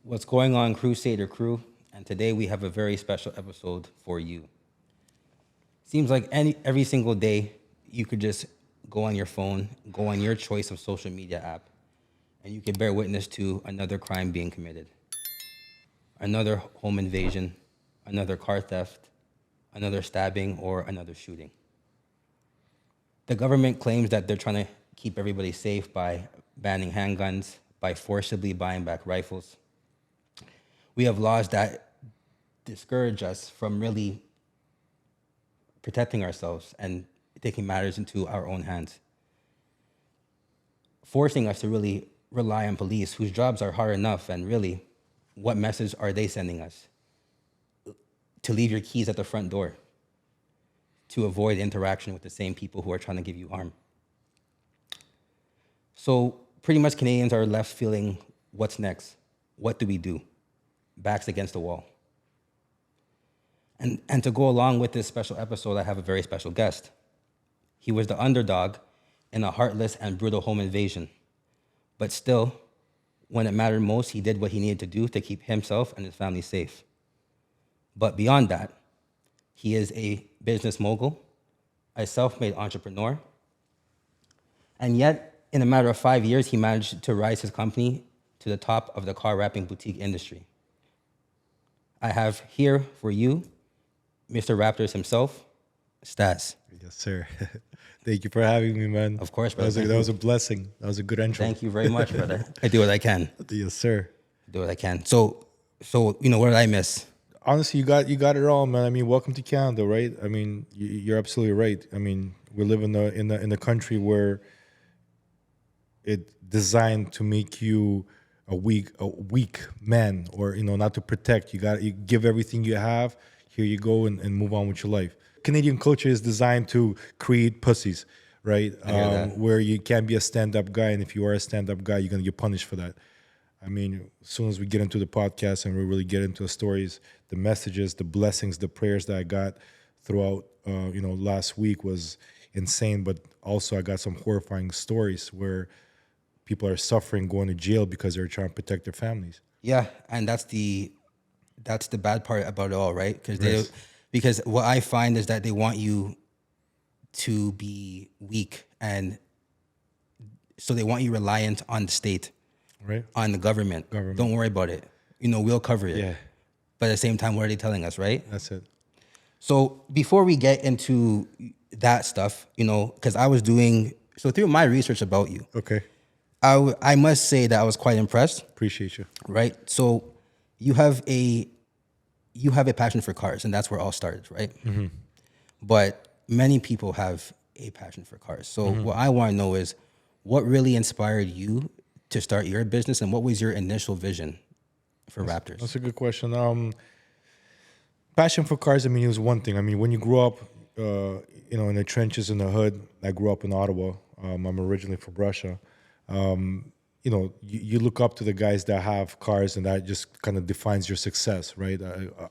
What's going on, Crusader crew? And today we have a very special episode for you. Seems like every single day you could just go on your phone, go on your choice of social media app, and you can bear witness to another crime being committed, another home invasion, another car theft, another stabbing, or another shooting. The government claims that they're trying to keep everybody safe by banning handguns, by forcibly buying back rifles. We have laws that discourage us from really protecting ourselves and taking matters into our own hands, forcing us to really rely on police whose jobs are hard enough. And really, what message are they sending us? To leave your keys at the front door, to avoid interaction with the same people who are trying to give you harm. So pretty much Canadians are left feeling, what's next? What do we do? Backs against the wall. And to go along with this special episode, I have a very special guest. He was the underdog in a heartless and brutal home invasion. But still, when it mattered most, he did what he needed to do to keep himself and his family safe. But beyond that, he is a business mogul, a self-made entrepreneur, and yet, in a matter of 5 years, he managed to rise his company to the top of the car wrapping boutique industry. I have here for you Mr. Wraptors himself, Stas. Yes, sir. Thank you for having me, man. Of course, brother. That was a blessing. That was a good intro. Thank you very much, brother. I do what I can. Yes, sir. Do what I can. So what did I miss? Honestly, you got it all, man. I mean, welcome to Canada, right? I mean, you're absolutely right. I mean, we live in the country where it's designed to make you a weak man, or not to protect. You give everything you have. Here you go and move on with your life. Canadian culture is designed to create pussies, right? Where you can't be a stand-up guy, and if you are a stand-up guy, you're gonna get punished for that. I mean, as soon as we get into the podcast and we really get into the stories, the messages, the blessings, the prayers that I got throughout, last week was insane. But also, I got some horrifying stories where people are suffering, going to jail because they're trying to protect their families. Yeah, and that's the bad part about it all, right? Yes. Because what I find is that they want you to be weak, and so they want you reliant on the state, Right. on the government. Don't worry about it. We'll cover it. Yeah. But at the same time, what are they telling us, right? That's it. So before we get into that stuff, because I was through my research about you, Okay. I must say that I was quite impressed, Appreciate you. right? So you have a passion for cars, and that's where it all started, right? Mm-hmm. But many people have a passion for cars. So what I want to know is, what really inspired you to start your business, and what was your initial vision for Wraptors? That's a good question. Passion for cars, I mean, it was one thing. I mean, when you grew up, in the trenches in the hood, I grew up in Ottawa. I'm originally from Russia. You look up to the guys that have cars, and that just kind of defines your success, right?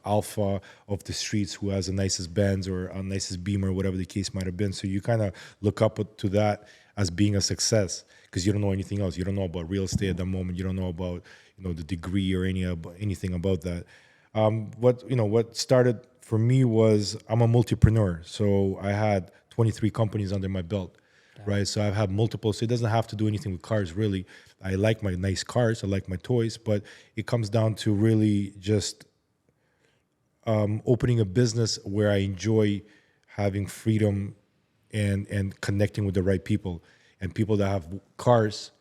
Alpha of the streets who has the nicest Benz or a nicest Beamer, whatever the case might have been. So you kind of look up to that as being a success, because you don't know anything else. You don't know about real estate at the moment. You don't know about the degree or anything about that. What started for me was, I'm a multipreneur, so I had 23 companies under my belt. Right, so I've had multiple. So it doesn't have to do anything with cars, really. I like my nice cars, I like my toys, but it comes down to really just opening a business where I enjoy having freedom and connecting with the right people, and people that have cars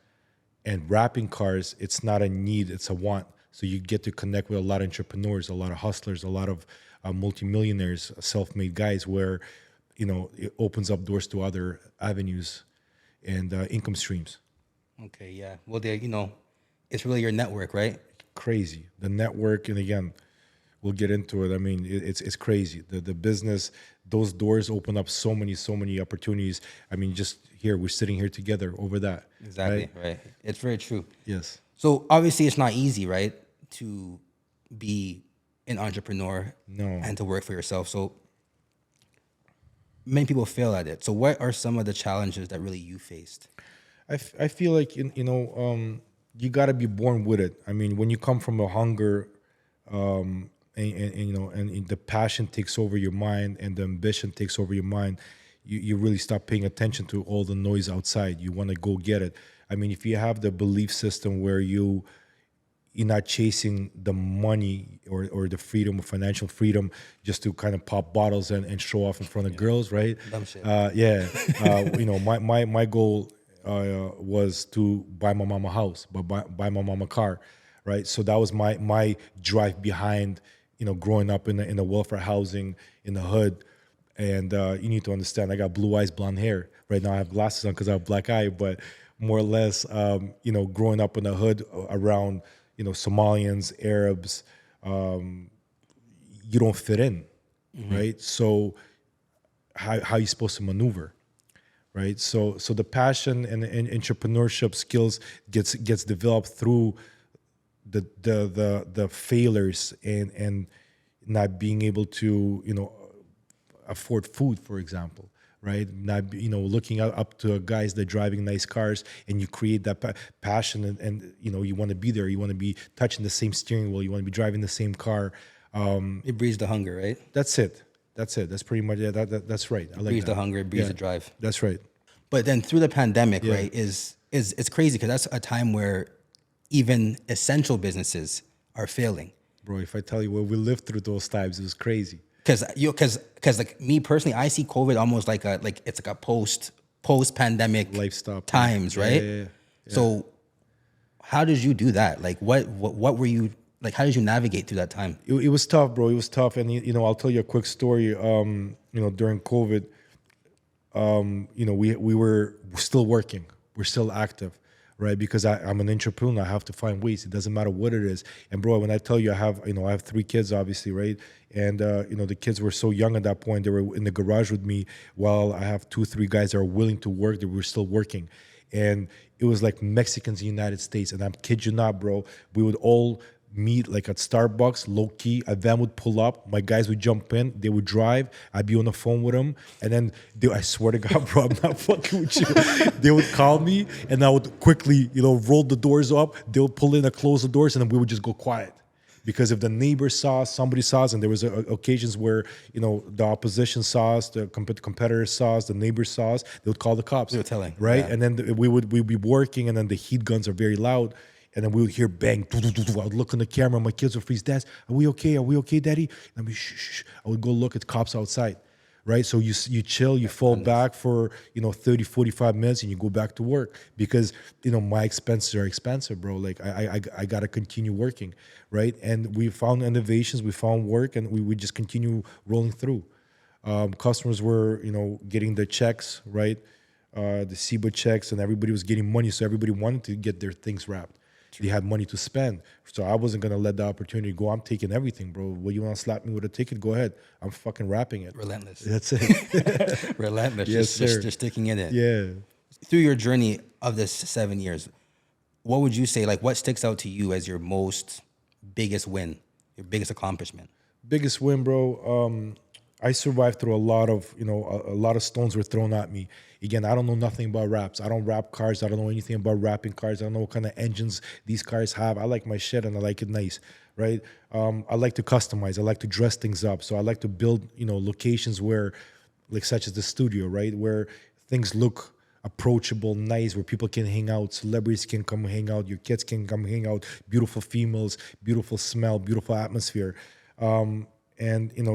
and wrapping cars. It's not a need, it's a want. So you get to connect with a lot of entrepreneurs, a lot of hustlers, a lot of multimillionaires, self-made guys, where it opens up doors to other avenues and income streams. Okay, yeah. Well, it's really your network, right? Crazy. The network, and again, we'll get into it. I mean, it's crazy. The business, those doors open up so many opportunities. I mean, just here, we're sitting here together over that. Exactly, right? It's very true. Yes. So obviously it's not easy, right, to be an entrepreneur and to work for yourself. So many people fail at it. So what are some of the challenges that really you faced? I feel like you got to be born with it. I mean, when you come from a hunger, and the passion takes over your mind and the ambition takes over your mind, you really stop paying attention to all the noise outside. You want to go get it. I mean, if you have the belief system where you're not chasing the money or the freedom or financial freedom just to kind of pop bottles and show off in front of girls, right? Dumb shit. My goal was to buy my mom a house, buy my mom a car, right? So that was my drive behind, growing up in the welfare housing in the hood. And you need to understand, I got blue eyes, blonde hair. Right now I have glasses on because I have black eye, but more or less, growing up in the hood around, Somalians, Arabs, you don't fit in, right? So how are you supposed to maneuver, right? So the passion and entrepreneurship skills gets developed through the failures and not being able to afford food, for example, right? Not looking up to guys that are driving nice cars, and you create that passion and you want to be there, you want to be touching the same steering wheel, you want to be driving the same car. It breeds the hunger, right? That's it. That's pretty much it. That's right. I like Breeds that. the hunger, it breeds the drive. That's right. But then through the pandemic, right, is it's crazy because that's a time where even essential businesses are failing. Bro, if I tell you what we lived through those times, it was crazy. Because like me personally, I see COVID almost like it's like a post pandemic Lifestyle times, right? Yeah. So how did you do that? Like what were you like? How did you navigate through that time? It was tough, bro. It was tough, and I'll tell you a quick story. During COVID, we were still working, we're still active, right? Because I'm an entrepreneur, I have to find ways. It doesn't matter what it is. And bro, when I tell you, I have 3 kids, obviously, right? And the kids were so young at that point. They were in the garage with me while I have 2-3 guys that are willing to work. They were still working, and it was like Mexicans in the United States. And I'm kid you not, bro. We would all meet like at Starbucks, low key. A van would pull up, my guys would jump in, they would drive, I'd be on the phone with them, and then I swear to God, bro, I'm not fucking with you. They would call me, and I would quickly, roll the doors up. They would pull in and close the doors, and then we would just go quiet. Because if the neighbor saw us, somebody saw us, and there was occasions where the opposition saw us, the competitors saw us, the neighbors saw us, they would call the cops. They were telling, right? yeah. And then we'd be working, and then the heat guns are very loud. And then we would hear bang. I would look on the camera. My kids would freeze. Dad, are we okay? Are we okay, Daddy? And I'd be shh. I would go look at cops outside, right? So you chill, you fall back for 30, 45 minutes, and you go back to work because my expenses are expensive, bro. Like I gotta continue working, right? And we found innovations, we found work, and we just continue rolling through. Customers were getting the checks, right? The SIBA checks, and everybody was getting money, so everybody wanted to get their things wrapped. They had money to spend. So I wasn't going to let the opportunity go. I'm taking everything, bro. What, you want to slap me with a ticket? Go ahead. I'm fucking wrapping it. Relentless. That's it. Relentless. Yes, sir. Just sticking in it. Yeah. Through your journey of this 7 years, what would you say, like what sticks out to you as your biggest win, your biggest accomplishment? Biggest win, bro. I survived through a lot of stones were thrown at me. Again, I don't know nothing about wraps. I don't wrap cars. I don't know anything about wrapping cars. I don't know what kind of engines these cars have. I like my shit and I like it nice, right? I like to customize. I like to dress things up. So I like to build, locations where, like such as the studio, right? Where things look approachable, nice, where people can hang out, celebrities can come hang out, your kids can come hang out, beautiful females, beautiful smell, beautiful atmosphere. And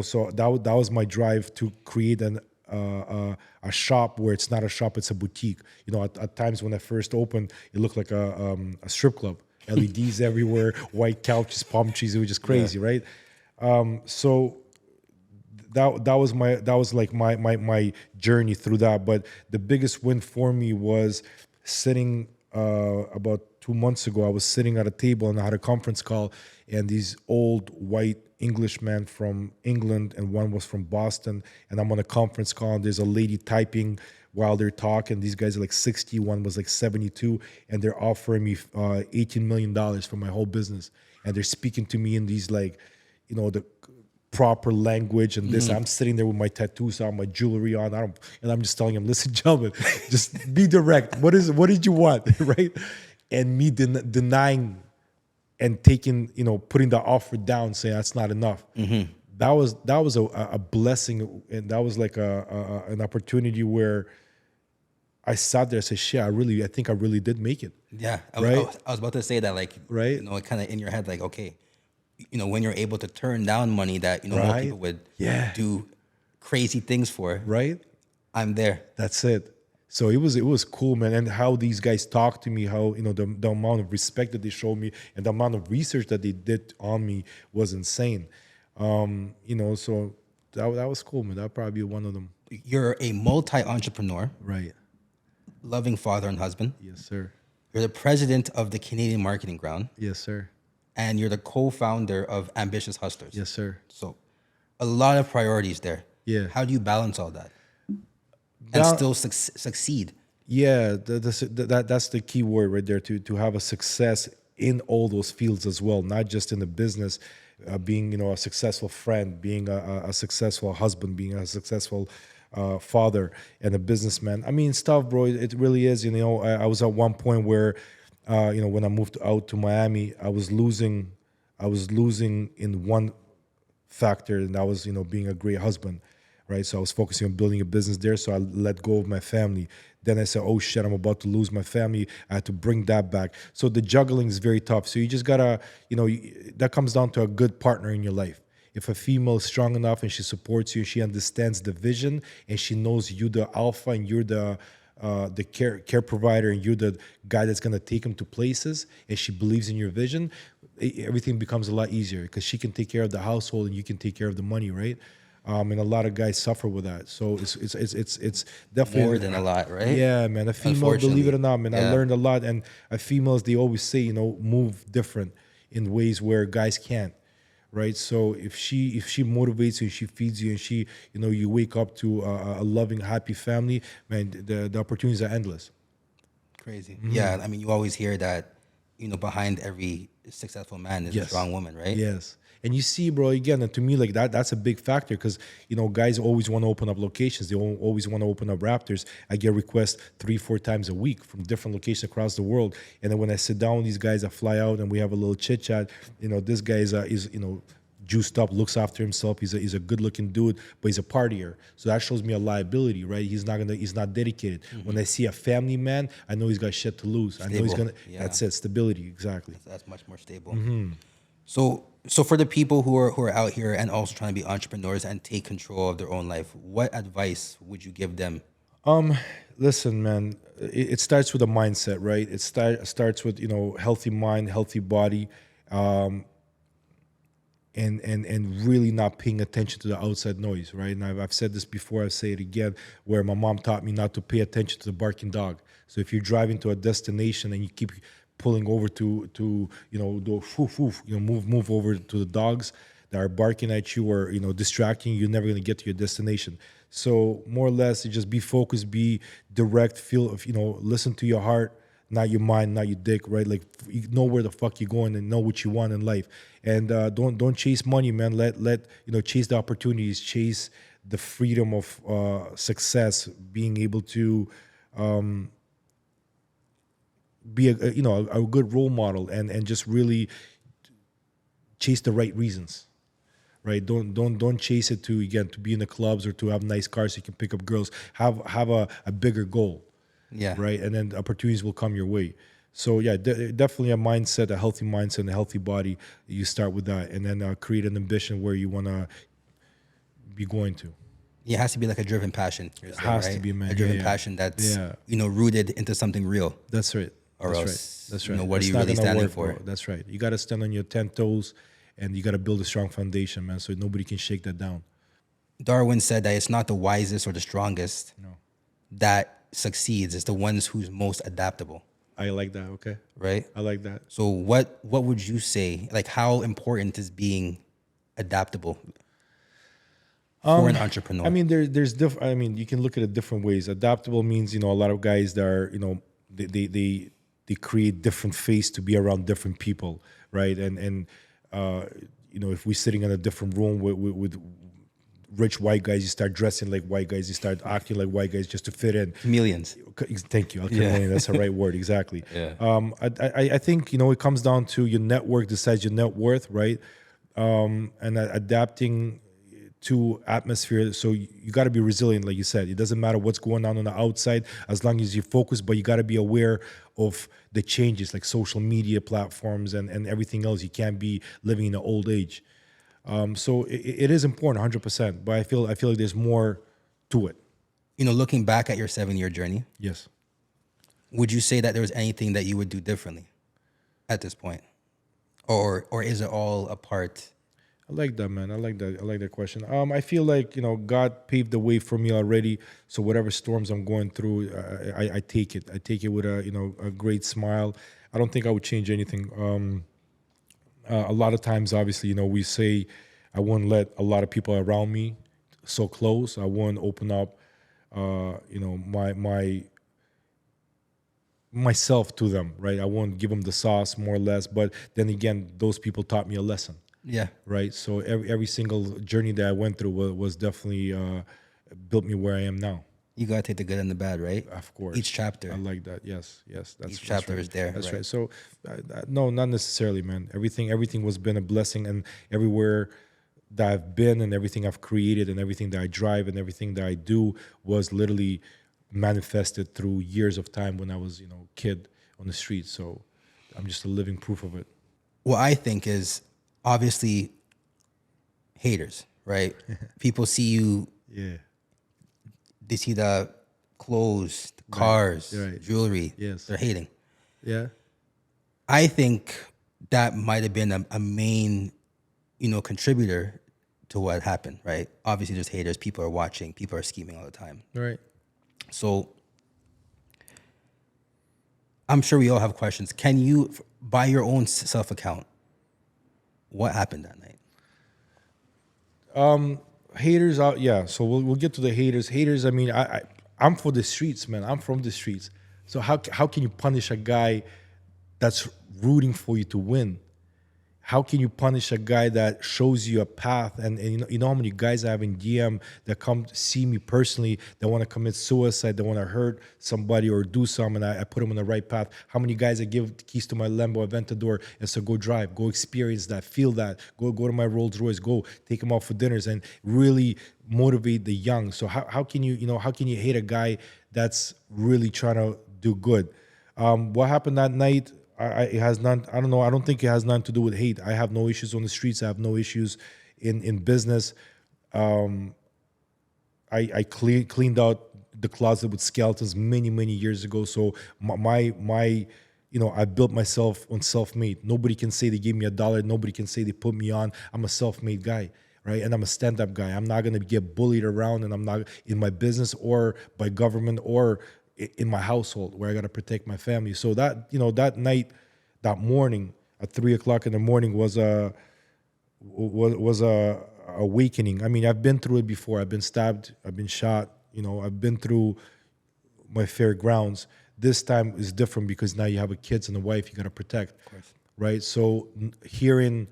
so that was my drive to create a shop where it's not a shop, it's a boutique. At times when I first opened, it looked like a strip club. LEDs everywhere, white couches, palm trees. It was just crazy, right? So that was like my journey through that. But the biggest win for me was sitting about 2 months ago. I was sitting at a table and I had a conference call, and these old white Englishmen from England and one was from Boston, and I'm on a conference call and there's a lady typing while they're talking. These guys are like 60, one was like 72, and they're offering me $18 million for my whole business. And they're speaking to me in these the proper language and this. I'm sitting there with my tattoos on, my jewelry on. And I'm just telling them, listen, gentlemen, just be direct. What did you want, right? and me denying and taking, putting the offer down, saying that's not enough. That was a blessing, and that was like an opportunity where I sat there and said, "Shit, I think I really did make it." Yeah. Right? I was about to say that, like, Right? kind of in your head, like, okay, when you're able to turn down money that, most Right? people would Yeah. do crazy things for, Right? I'm there. That's it. So it was cool, man, and how these guys talked to me, how the amount of respect that they showed me, and the amount of research that they did on me was insane. So that was cool, man. That'll probably be one of them. You're a multi-entrepreneur, Right. loving father and husband. Yes, sir. You're the president of the Canadian Marketing Ground, Yes, sir. and you're the co-founder of Ambitious Hustlers. Yes, sir. So a lot of priorities there. Yeah. How do you balance all that and still succeed? Yeah, that's the key word right there, to have a success in all those fields as well, not just in the business, being a successful friend, being a successful husband, being a successful father and a businessman. I mean, stuff, bro. It really is. I was at one point where, when I moved out to Miami, I was losing in one factor, and that was being a great husband, right? So I was focusing on building a business there, so I let go of my family. Then I said, oh shit, I'm about to lose my family. I had to bring that back. So the juggling is very tough. So you just gotta, that comes down to a good partner in your life. If a female is strong enough and she supports you, she understands the vision, and she knows you the alpha and you're the care provider, and you're the guy that's gonna take them to places, and she believes in your vision, everything becomes a lot easier, because she can take care of the household and you can take care of the money, right? And a lot of guys suffer with that. So it's definitely More than a lot, right? Yeah, man. A female, believe it or not, man, I Yeah. learned a lot. And females, they always say, move different in ways where guys can't, right? So if she motivates you, she feeds you, and she, you wake up to a loving, happy family, man, the opportunities are endless. Crazy. Yeah, I mean, you always hear that, behind every successful man is a Yes. strong woman, right? Yes. And you see, bro, again, and to me, like that's a big factor, because, guys always want to open up locations. They always want to open up Wraptors. I get requests 3-4 times a week from different locations across the world. And then when I sit down with these guys, I fly out and we have a little chit chat. This guy is juiced up, looks after himself. He's a good looking dude, but he's a partier. So that shows me a liability, right? He's not dedicated. When I see a family man, I know he's got shit to lose. I know he's Stable. gonna. Yeah. That's it, stability, exactly. That's much more stable. So for the people who are out here and also trying to be entrepreneurs and take control of their own life, what advice would you give them? Listen, man, it starts with a mindset, right? It starts with healthy mind, healthy body, and really not paying attention to the outside noise, right? And I've said this before, I say it again, where my mom taught me not to pay attention to the barking dog. So if you're driving to a destination and you keep pulling over to do woof, woof, move over to the dogs that are barking at you or distracting you, you're never going to get to your destination. So more or less, you just be focused, be direct, listen to your heart, not your mind, not your dick, right? Like, you know where the fuck you're going and know what you want in life. And don't chase money, man. Let chase the opportunities, chase the freedom of success, being able to be a good role model, and just really chase the right reasons. Right, don't chase it to be in the clubs or to have nice cars so you can pick up girls. Have a bigger goal. Yeah. Right, and then opportunities will come your way. So yeah, definitely a mindset, a healthy mindset, and a healthy body. You start with that, and then create an ambition where you want to be going to. It has to be like a driven passion. It has to be, man. A driven Yeah. passion that's Yeah. rooted into something real. That's right. Or That's else, right. That's right. what are It's you not really gonna standing work, for? bro. That's right. You got to stand on your 10 toes, and you got to build a strong foundation, man, so nobody can shake that down. Darwin said that it's not the wisest or the strongest that succeeds. It's the ones who's most adaptable. I like that. Okay. Right? I like that. So what would you say? Like, how important is being adaptable for an entrepreneur? I mean, there's different. I mean, you can look at it different ways. Adaptable means a lot of guys that are they create different face to be around different people, right? And if we're sitting in a different room with rich white guys. You start dressing like white guys. You start acting like white guys just to fit in. Millions. Thank you. That's the right word. Exactly. Yeah. I think, it comes down to your network decides your net worth, right? And adapting to atmosphere. So you got to be resilient, like you said. It doesn't matter what's going on the outside as long as you focus, but you got to be aware of the changes like social media platforms and everything else. You can't be living in the old age. So it is important 100%, but I feel like there's more to it. Looking back at your 7-year journey, Yes. would you say that there was anything that you would do differently at this point? Or is it all a part? I like that, man. I like that question. I feel like, God paved the way for me already. So whatever storms I'm going through, I take it. I take it with a great smile. I don't think I would change anything. A lot of times, obviously, we say I wouldn't let a lot of people around me so close. I wouldn't open up, myself to them, right? I won't give them the sauce, more or less. But then again, those people taught me a lesson. Yeah. Right. So every single journey that I went through was definitely built me where I am now. You gotta take the good and the bad, right? Of course. Each chapter. I like that. Yes. Each chapter right. is there. That's right. right. So no, not necessarily, man. Everything was been a blessing, and everywhere that I've been, and everything I've created, and everything that I drive, and everything that I do was literally manifested through years of time when I was, kid on the street. So I'm just a living proof of it. What I think is obviously haters, right? People see you. Yeah. They see the clothes, the cars, right. jewelry. Yes. They're hating. Yeah. I think that might have been a main, contributor to what happened, right? Obviously, there's haters. People are watching. People are scheming all the time. Right. So I'm sure we all have questions. Can you, by your own self-account, what happened that night? Haters out, yeah. So we'll get to the haters. Haters, I mean, I'm for the streets, man. I'm from the streets. So how can you punish a guy that's rooting for you to win? How can you punish a guy that shows you a path? And you know how many guys I have in DM that come see me personally that want to commit suicide, that want to hurt somebody or do something, and I put them on the right path. How many guys I give the keys to my Lambo Aventador and so go drive, go experience that, feel that, go to my Rolls Royce, go take them out for dinners and really motivate the young. So how can you hate a guy that's really trying to do good? What happened that night? It has none. I don't know. I don't think it has nothing to do with hate. I have no issues on the streets. I have no issues in business. I cleaned out the closet with skeletons many years ago. So my I built myself on self-made. Nobody can say they gave me $1. Nobody can say they put me on. I'm a self-made guy, right? And I'm a stand-up guy. I'm not gonna get bullied around, and I'm not in my business or by government or in my household where I got to protect my family. So that, that night, that morning at 3:00 in the morning was a awakening. I mean, I've been through it before. I've been stabbed. I've been shot. I've been through my fair grounds. This time is different because now you have a kids and a wife you got to protect, right? So hearing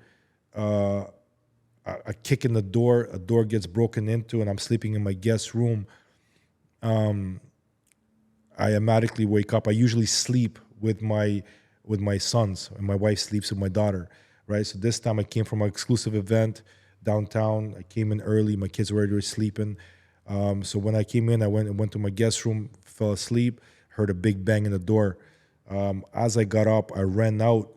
a kick in the door, a door gets broken into, and I'm sleeping in my guest room. I automatically wake up. I usually sleep with my sons, and my wife sleeps with my daughter, right? So this time I came from an exclusive event downtown. I came in early. My kids were already sleeping. So when I came in, I went to my guest room, fell asleep, heard a big bang in the door. As I got up, I ran out.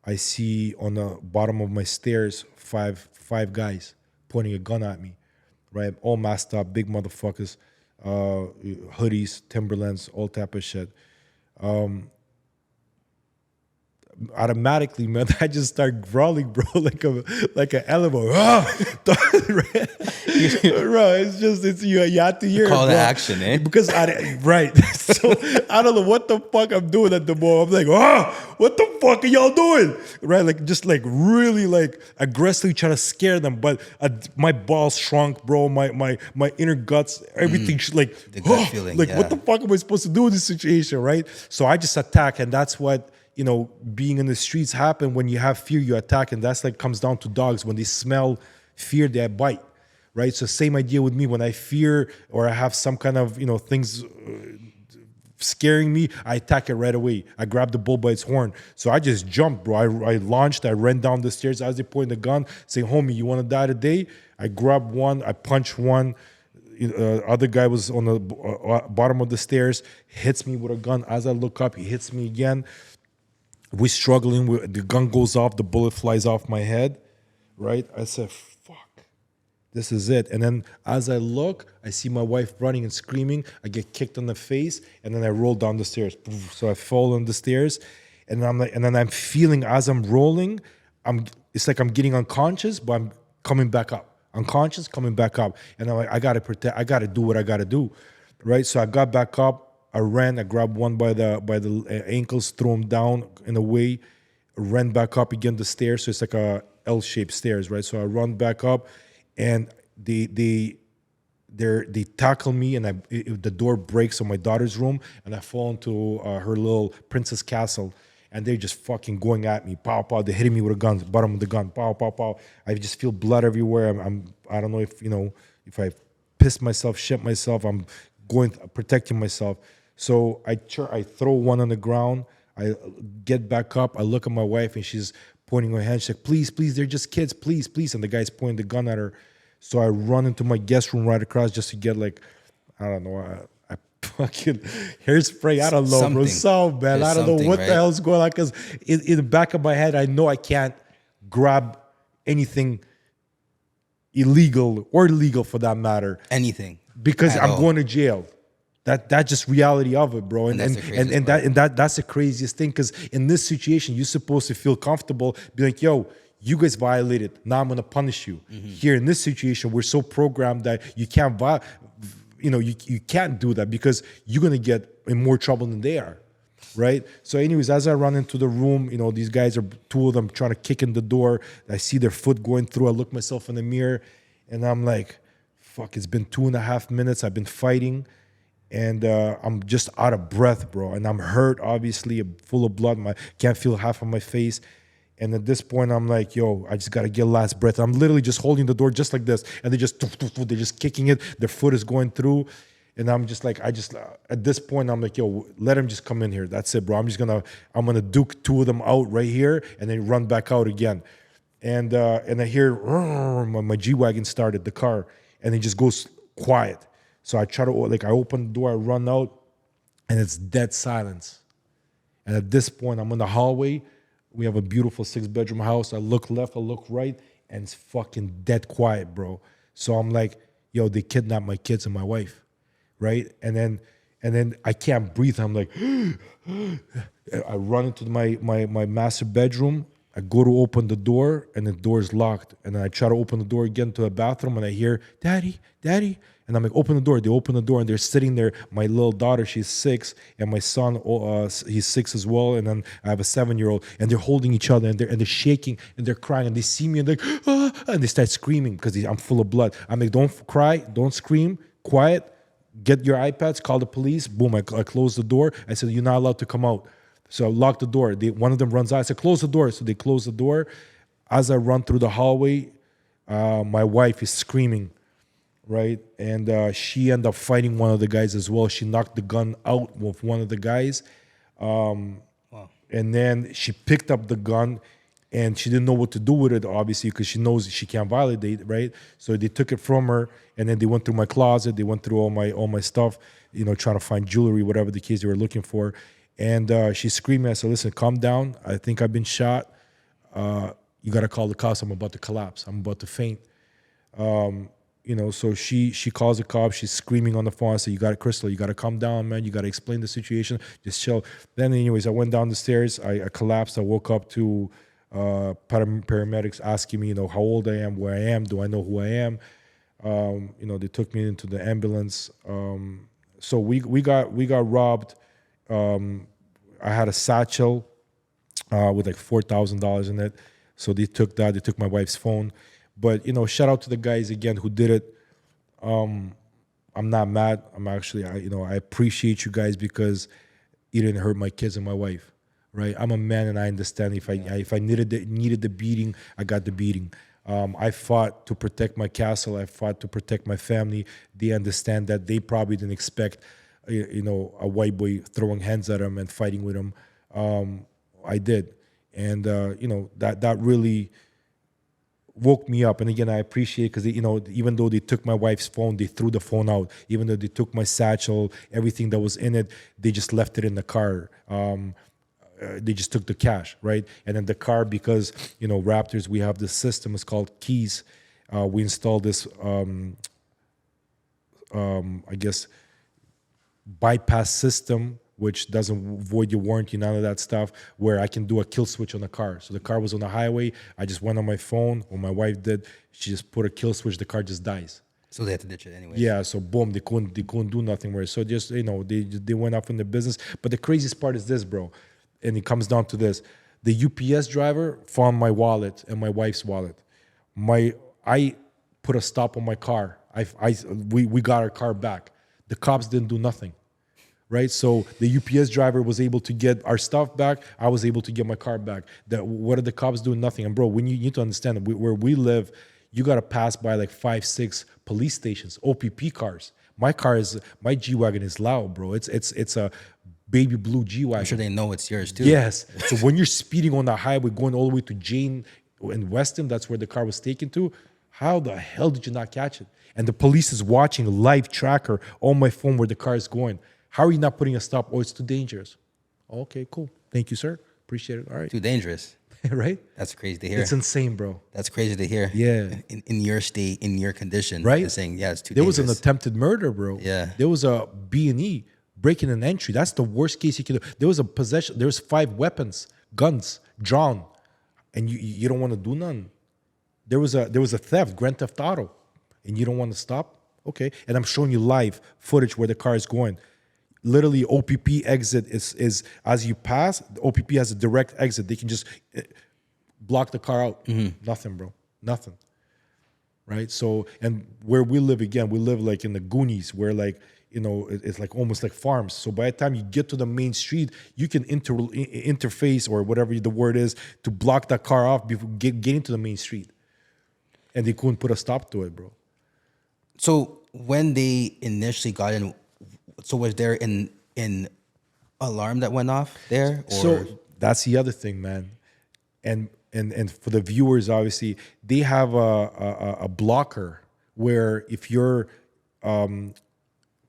I see on the bottom of my stairs five guys pointing a gun at me, right? All masked up, big motherfuckers. Hoodies, Timberlands, all type of shit. Automatically, man, I just start growling, bro, like an animal. Bro, it's you have to hear Call it, to bro. action, eh? Because right. So I don't know what the fuck I'm doing at the moment. I'm like, what the fuck are y'all doing? Right, like really aggressively trying to scare them, but my balls shrunk, bro. My inner guts, everything the gut feeling, what the fuck am I supposed to do in this situation, right? So I just attack, and that's what being in the streets happen. When you have fear, you attack, and that's comes down to dogs. When they smell fear, they bite, right? So same idea with me. When I fear or I have some kind of, things scaring me, I attack it right away. I grab the bull by its horn. So I just jumped, bro. I launched, I ran down the stairs as they pointed the gun, saying, homie, you want to die today? I grabbed one, I punched one. Other guy was on the bottom of the stairs, hits me with a gun. As I look up, he hits me again. We're struggling. The gun goes off, the bullet flies off my head, right? I said, fuck. This is it. And then as I look, I see my wife running and screaming. I get kicked in the face, and then I roll down the stairs. So I fall on the stairs, and then I'm feeling as I'm rolling, it's like I'm getting unconscious, but I'm coming back up. Unconscious, coming back up. And I'm like, I gotta protect, I gotta do what I gotta do. Right? So I got back up, I ran, I grabbed one by the ankles, threw him down in a way, ran back up again the stairs. So it's like a L-shaped stairs, right? So I run back up, and they tackle me, and the door breaks on my daughter's room, and I fall into her little princess castle, and they're just fucking going at me, pow pow. They're hitting me with a gun, bottom of the gun, pow pow pow. I just feel blood everywhere. I don't know if I pissed myself, shit myself. I'm protecting myself. So I throw one on the ground. I get back up. I look at my wife, and she's pointing her hand. She's like, please, please, they're just kids, please, please. And the guy's pointing the gun at her. So I run into my guest room right across just to get I don't know, I fucking hairspray. I don't know, bro. So, man, I don't know what the hell's going on. Because in the back of my head, I know I can't grab anything illegal or legal for that matter. Anything. Because I'm going to jail. That's just reality of it, bro. And that's the craziest thing, because in this situation, you're supposed to feel comfortable, be like, yo, you guys violated. Now I'm gonna punish you. Mm-hmm. Here in this situation, we're so programmed that you can't you can't do that, because you're gonna get in more trouble than they are. Right? So anyways, as I run into the room, these guys two of them trying to kick in the door. I see their foot going through. I look myself in the mirror, and I'm like, fuck, it's been 2.5 minutes. I've been fighting. And I'm just out of breath, bro. And I'm hurt, obviously, full of blood. Can't feel half of my face. And at this point, I'm like, yo, I just got to get last breath. I'm literally just holding the door just like this. And they're just kicking it. Their foot is going through. And I'm just like, at this point, I'm like, yo, let him just come in here. That's it, bro. I'm going to duke two of them out right here and then run back out again. And I hear, my G-Wagon started, the car. And it just goes quiet. So I try to, I open the door, I run out, and it's dead silence. And at this point, I'm in the hallway. We have a beautiful 6-bedroom house. I look left, I look right, and it's fucking dead quiet, bro. So I'm like, yo, they kidnapped my kids and my wife, right? And then I can't breathe. I'm like, I run into my master bedroom. I go to open the door, and the door is locked. And then I try to open the door again to the bathroom, and I hear, Daddy, Daddy. And I'm like, open the door. They open the door, and they're sitting there. My little daughter, she's 6, and my son, he's 6 as well. And then I have a 7-year-old, and they're holding each other, and they're shaking, and they're crying, and they see me, and they're like, ah, and they start screaming because I'm full of blood. I'm like, don't cry, don't scream, quiet. Get your iPads, call the police. Boom, I close the door. I said, you're not allowed to come out. So I lock the door. One of them runs out. I said, close the door. So they close the door. As I run through the hallway, my wife is screaming. Right, and she ended up fighting one of the guys as well. She knocked the gun out with one of the guys, and then she picked up the gun, and she didn't know what to do with it, obviously, because she knows she can't violate, right? So they took it from her, and then they went through my closet. They went through all my stuff, trying to find jewelry, whatever the case they were looking for. And she's screaming. I said, "Listen, calm down. I think I've been shot. You got to call the cops. I'm about to collapse. I'm about to faint." So she calls the cops. She's screaming on the phone. I said, Crystal, you got to calm down, man. You got to explain the situation. Just chill. Then anyways, I went down the stairs. I collapsed. I woke up to paramedics asking me, how old I am, where I am. Do I know who I am? They took me into the ambulance. So we got robbed. I had a satchel with like $4,000 in it. So they took that. They took my wife's phone. But, shout out to the guys, again, who did it. I'm not mad. I'm actually, I appreciate you guys, because you didn't hurt my kids and my wife, right? I'm a man, and I understand if I needed the beating, I got the beating. I fought to protect my castle. I fought to protect my family. They understand that they probably didn't expect, a white boy throwing hands at him and fighting with him. I did, and that really woke me up. And again, I appreciate because even though they took my wife's phone, they threw the phone out. Even though they took my satchel, everything that was in it, they just left it in the car. They just took the cash, right? And then the car, because Wraptors, we have this system. It's called Keys. We installed this, I guess, bypass system, which doesn't void your warranty, none of that stuff, where I can do a kill switch on the car. So the car was on the highway. I just went on my phone, or my wife did. She just put a kill switch. The car just dies. So they had to ditch it anyway. Yeah. So boom, they couldn't do nothing with it. So just they went off in the business. But the craziest part is this, bro, and it comes down to this: the UPS driver found my wallet and my wife's wallet. I put a stop on my car. We got our car back. The cops didn't do nothing. Right, so the UPS driver was able to get our stuff back. I was able to get my car back. What are the cops doing? Nothing. And bro, when you need to understand where we live, you got to pass by like 5-6 police stations, OPP cars. My G-Wagon is loud, bro. It's a baby blue G-Wagon. I'm sure they know it's yours too. Yes. So when you're speeding on the highway, going all the way to Jane and Weston, that's where the car was taken to. How the hell did you not catch it? And the police is watching live tracker on my phone where the car is going. How are you not putting a stop? Oh, it's too dangerous. Okay, cool. Thank you, sir. Appreciate it. All right. Too dangerous. Right? That's crazy to hear. It's insane, bro. That's crazy to hear. Yeah. In your state, in your condition. Right? They're saying, yeah, it's too There dangerous. was an attempted murder, bro. Yeah. There was a B&E, breaking and entry. That's the worst case you can do. There was a possession. There was 5 weapons, guns, drawn. And you don't want to do none. There was a theft, Grand Theft Auto. And you don't want to stop? Okay. And I'm showing you live footage where the car is going. Literally, OPP exit is as you pass, the OPP has a direct exit. They can just block the car out. Nothing, bro. Nothing. Right? So, and where we live, again, we live like in the Goonies, where like, it's like almost like farms. So by the time you get to the main street, you can interface, or whatever the word is, to block that car off before getting to the main street. And they couldn't put a stop to it, bro. So when they initially got in, so was there an alarm that went off there? Or? So that's the other thing, man. And for the viewers, obviously, they have a blocker where if your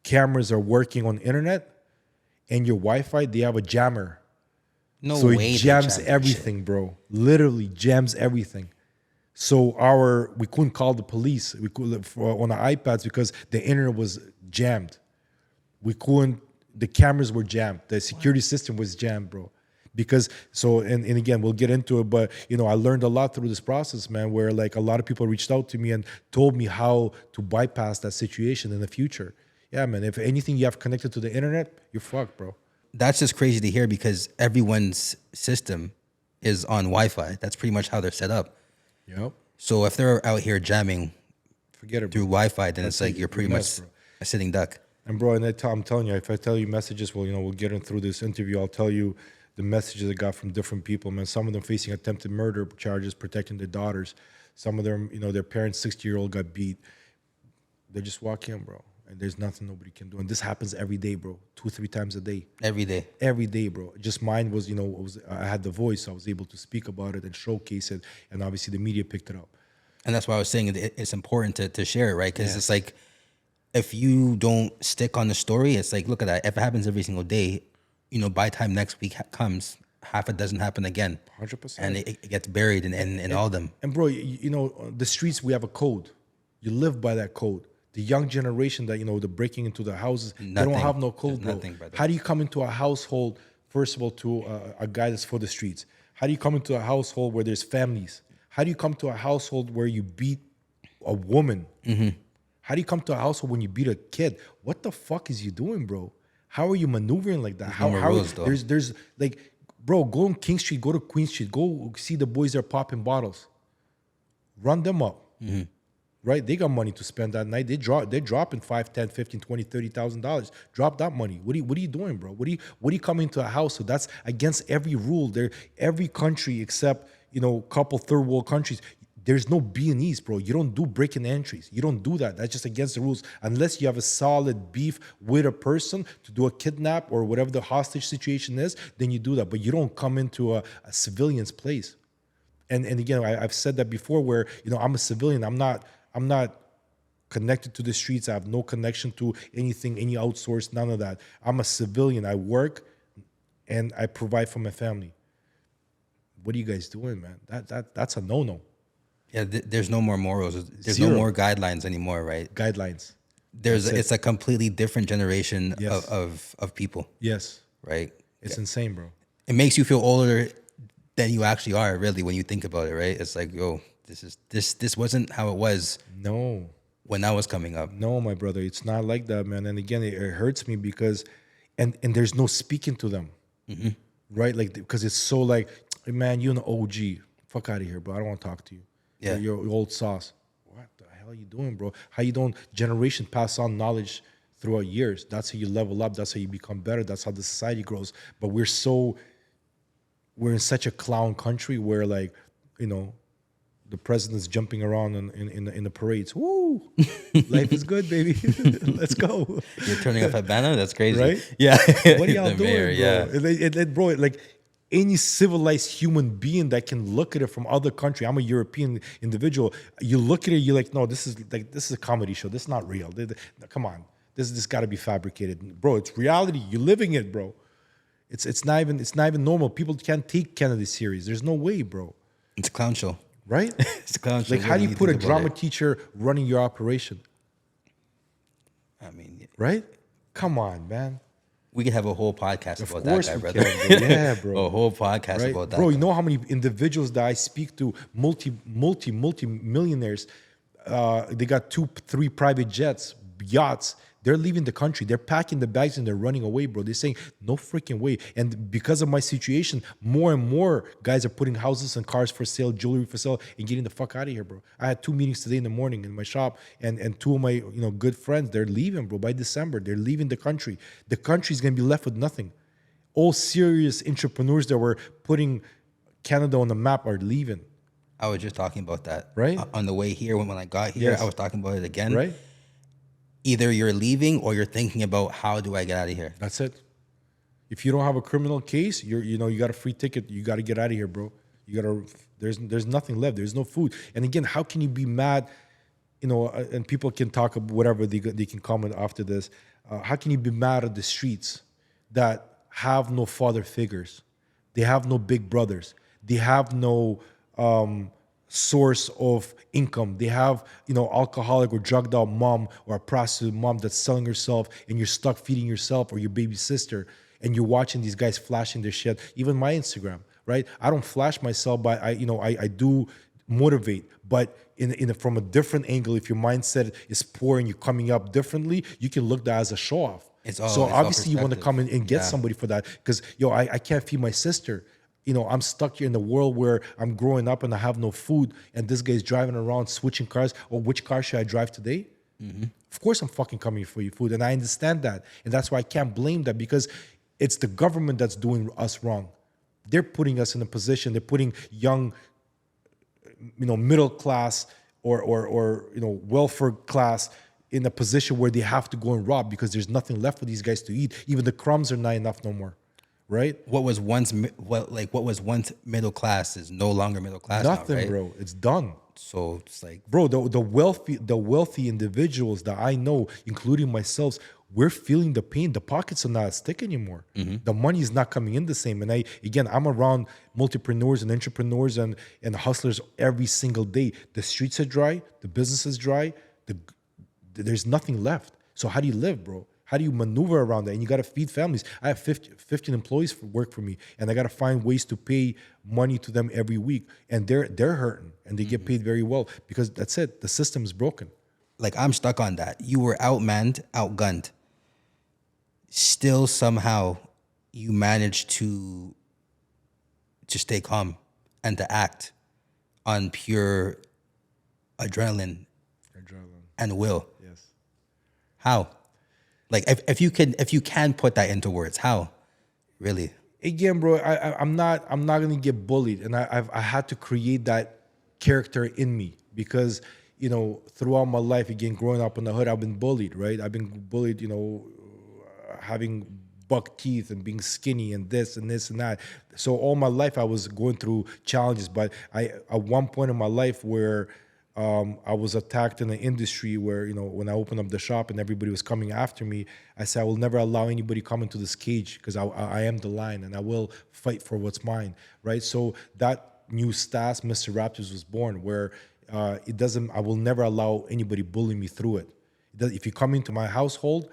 cameras are working on internet and your Wi-Fi, they have a jammer. No so way. It jams everything, bro. Literally jams everything. So we couldn't call the police. We could on the iPads because the internet was jammed. We couldn't. The cameras were jammed. The security system was jammed, bro. Because and again, we'll get into it, but I learned a lot through this process, man, where like a lot of people reached out to me and told me how to bypass that situation in the future. Yeah, man, if anything you have connected to the internet, you're fucked, bro. That's just crazy to hear because everyone's system is on Wi-Fi. That's pretty much how they're set up. Yep. So if they're out here jamming Forget it, through bro. Wi-Fi, then it's like you're pretty much a sitting duck. And bro, I'm telling you, if I tell you messages, well, we'll get in through this interview. I'll tell you the messages I got from different people, man. Some of them facing attempted murder charges, protecting their daughters. Some of them, their parents, 60-year-old got beat. They just walk in, bro, and there's nothing nobody can do. And this happens every day, bro, 2-3 times a day. Every day. Every day, bro. Just mine was, I had the voice, so I was able to speak about it and showcase it, and obviously the media picked it up. And that's why I was saying it's important to share it, right? Because it's like, if you don't stick on the story, it's like, look at that. If it happens every single day, by the time next week comes, half it doesn't happen again. 100%. And it gets buried in all of them. And bro, the streets, we have a code. You live by that code. The young generation that, they're breaking into the houses, they don't have no code, bro. How do you come into a household, first of all, to a guy that's for the streets? How do you come into a household where there's families? How do you come to a household where you beat a woman? Mm-hmm. How do you come to a household when you beat a kid? What the fuck is you doing, bro? How are you maneuvering like that? There's like, bro, go on King Street, go to Queen Street, go see the boys that are popping bottles. Run them up. Mm-hmm. Right? They got money to spend that night. They're dropping $5, $10, $15, $20, $30,000. Drop that money. What are you doing, bro? What are you coming to a house? So that's against every rule. Every country except, couple third world countries, there's no B&Es, bro. You don't do break-in entries. You don't do that. That's just against the rules. Unless you have a solid beef with a person to do a kidnap or whatever the hostage situation is, then you do that. But you don't come into a civilian's place. And again, I've said that before where, I'm a civilian. I'm not connected to the streets. I have no connection to anything, any outsource, none of that. I'm a civilian. I work and I provide for my family. What are you guys doing, man? That's a no-no. Yeah, there's no more morals. There's Zero. no more guidelines anymore, right? Guidelines. It's a completely different generation Yes. of people, Yes. right? It's insane, bro. It makes you feel older than you actually are, really, when you think about it, right? It's like, yo, this wasn't how it was No. when I was coming up. No, my brother. It's not like that, man. And again, it hurts me because and there's no speaking to them. Right? Like, because it's so like, hey, man, you're an OG. Fuck out of here, bro. I don't want to talk to you. Yeah. You're old sauce. What the hell are you doing, bro? How you don't generation pass on knowledge throughout years? That's how you level up. That's how you become better. That's how the society grows. But we're in such a clown country where, like, the president's jumping around in the parades. Woo! Life is good, baby. Let's go. You're turning off Havana? That's crazy. Right? Yeah. What are y'all The doing, mayor, bro? yeah. Bro, like any civilized human being that can look at it from other country. I'm a European individual. You look at it, you're like, no, this is a comedy show. This is not real. Come on, this got to be fabricated, bro. It's reality. You're living it, bro. It's not even normal. People can't take Kennedy serious. There's no way, bro. It's a clown show. Right? It's a clown show. Like, how do you put a think about drama it. teacher running your operation? I mean, Right? Come on, man. we could have a whole podcast Of about that course guy, we brother. can, bro. Yeah, bro. A whole podcast Right? about that. Bro, guy. you know how many individuals that I speak to, multi millionaires, they got 2-3 private jets, yachts. They're leaving the country. They're packing the bags and they're running away, bro. They're saying, no freaking way. And because of my situation, more and more guys are putting houses and cars for sale, jewelry for sale, and getting the fuck out of here, bro. I had 2 meetings today in the morning in my shop, and 2 of my good friends, they're leaving, bro. By December, they're leaving the country. The country's gonna be left with nothing. All serious entrepreneurs that were putting Canada on the map are leaving. I was just talking about that. Right? On the way here, when I got here, Yes. I was talking about it again. Right? Either you're leaving or you're thinking about how do I get out of here. That's it. If you don't have a criminal case, you got a free ticket. You got to get out of here, bro. There's nothing left. There's no food. And again, how can you be mad? And people can talk about whatever they can comment after this. How can you be mad at the streets that have no father figures? They have no big brothers. They have no source of income. They have, alcoholic or drugged out mom or a prostitute mom that's selling herself, and you're stuck feeding yourself or your baby sister, and you're watching these guys flashing their shit. Even my Instagram, right? I don't flash myself, but I do motivate, but from a different angle. If your mindset is poor and you're coming up differently, you can look at that as a show off. It's Obviously you want to come in and get Yeah. somebody for that, because I can't feed my sister. I'm stuck here in the world where I'm growing up and I have no food, and this guy's driving around switching cars. Or which car should I drive today? Of course I'm fucking coming for your food, and I understand that, and that's why I can't blame that, because it's the government that's doing us wrong. They're putting us in a position. They're putting young, middle class or welfare class in a position where they have to go and rob because there's nothing left for these guys to eat. Even the crumbs are not enough no more. Right? What was once middle class is no longer middle class. Nothing, now, right? bro. It's done. So it's like, Bro, the wealthy individuals that I know, including myself, we're feeling the pain. The pockets are not stick anymore. The money is not coming in the same. And I'm around multipreneurs and entrepreneurs and hustlers every single day. The streets are dry. The business is dry. There's nothing left. So how do you live, bro? How do you maneuver around that? And you got to feed families. I have 15 employees work for me, and I got to find ways to pay money to them every week. And they're hurting, and they get paid very well, because that's it. The system is broken. like I'm stuck on that. You were outmanned, outgunned. Still somehow you managed to stay calm and to act on pure adrenaline and will. Yes. How? Like if you can put that into words, how? Really? Again, bro, I'm not gonna get bullied, and I had to create that character in me because, throughout my life, again, growing up in the hood, I've been bullied, right? I've been bullied, having buck teeth and being skinny and this and this and that. So all my life I was going through challenges, but at one point in my life where I was attacked in an industry where, when I opened up the shop and everybody was coming after me, I said, I will never allow anybody come into this cage because I am the lion and I will fight for what's mine, right? So that new Stas, Mr. Wraptors, was born where I will never allow anybody bully me through it. If you come into my household,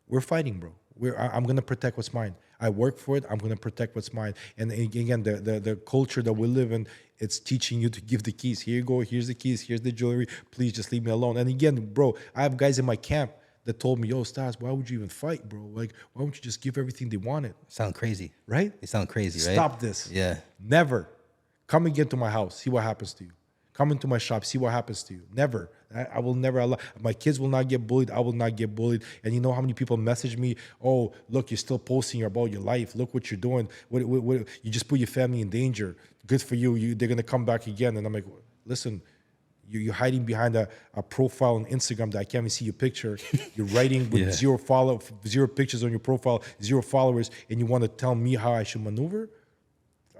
we're fighting, bro. I'm going to protect what's mine. I work for it. I'm going to protect what's mine. And again, the culture that we live in, it's teaching you to give the keys. Here you go. Here's the keys. Here's the jewelry. Please just leave me alone. And again, bro, I have guys in my camp that told me, yo, Stas, why would you even fight, bro? Like, why don't you just give everything they wanted? Sound crazy. Right? They sound crazy, right? Stop this. Yeah. Never. Come again to my house. See what happens to you. Come into my shop. See what happens to you. Never. I will never allow. My kids will not get bullied. I will not get bullied. And you know how many people message me? Oh, look, you're still posting about your life. Look what you're doing. What, you just put your family in danger. Good for you. They're gonna come back again. And I'm like, listen, you're hiding behind a profile on Instagram that I can't even see your picture. You're writing with zero pictures on your profile, 0 followers, and you want to tell me how I should maneuver?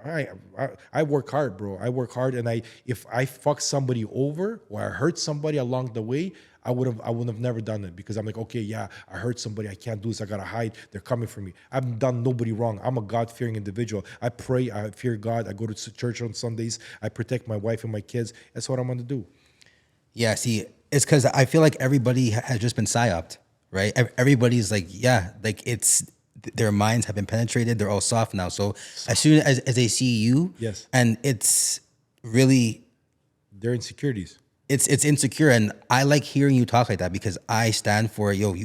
I work hard, bro. I work hard, and if I fuck somebody over or I hurt somebody along the way, I wouldn't have never done it because I'm like, okay, yeah, I hurt somebody. I can't do this. I gotta hide. They're coming for me. I've done nobody wrong. I'm a God-fearing individual. I pray. I fear God. I go to church on Sundays. I protect my wife and my kids. That's what I'm gonna do. Yeah, see, it's because I feel like everybody has just been psyoped, right? Everybody's like, yeah, like their minds have been penetrated. They're all soft now. So as soon as they see you, yes, and it's really their insecurities. It's insecure, and I like hearing you talk like that because I stand for yo.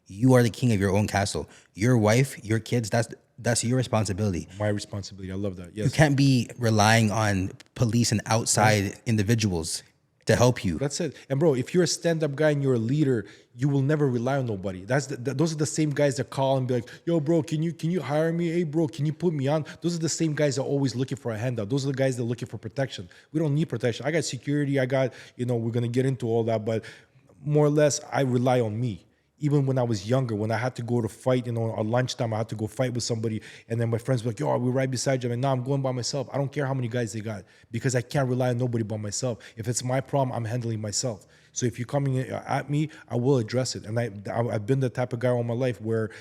You are the king of your own castle. Your wife, your kids. That's your responsibility. My responsibility. I love that. Yes, you can't be relying on police and outside individuals to help you. That's it. And bro, if you're a stand-up guy and you're a leader, you will never rely on nobody. Those are the same guys that call and be like, yo, bro, can you hire me? Hey, bro, can you put me on? Those are the same guys that are always looking for a handout. Those are the guys that are looking for protection. We don't need protection. I got security. I got, we're going to get into all that. But more or less, I rely on me. Even when I was younger, when I had to go to fight, at lunchtime, I had to go fight with somebody. And then my friends were like, yo, we're right beside you. I'm like, no, I'm going by myself. I don't care how many guys they got because I can't rely on nobody but myself. If it's my problem, I'm handling myself. So if you're coming at me, I will address it. And I've been the type of guy all my life where,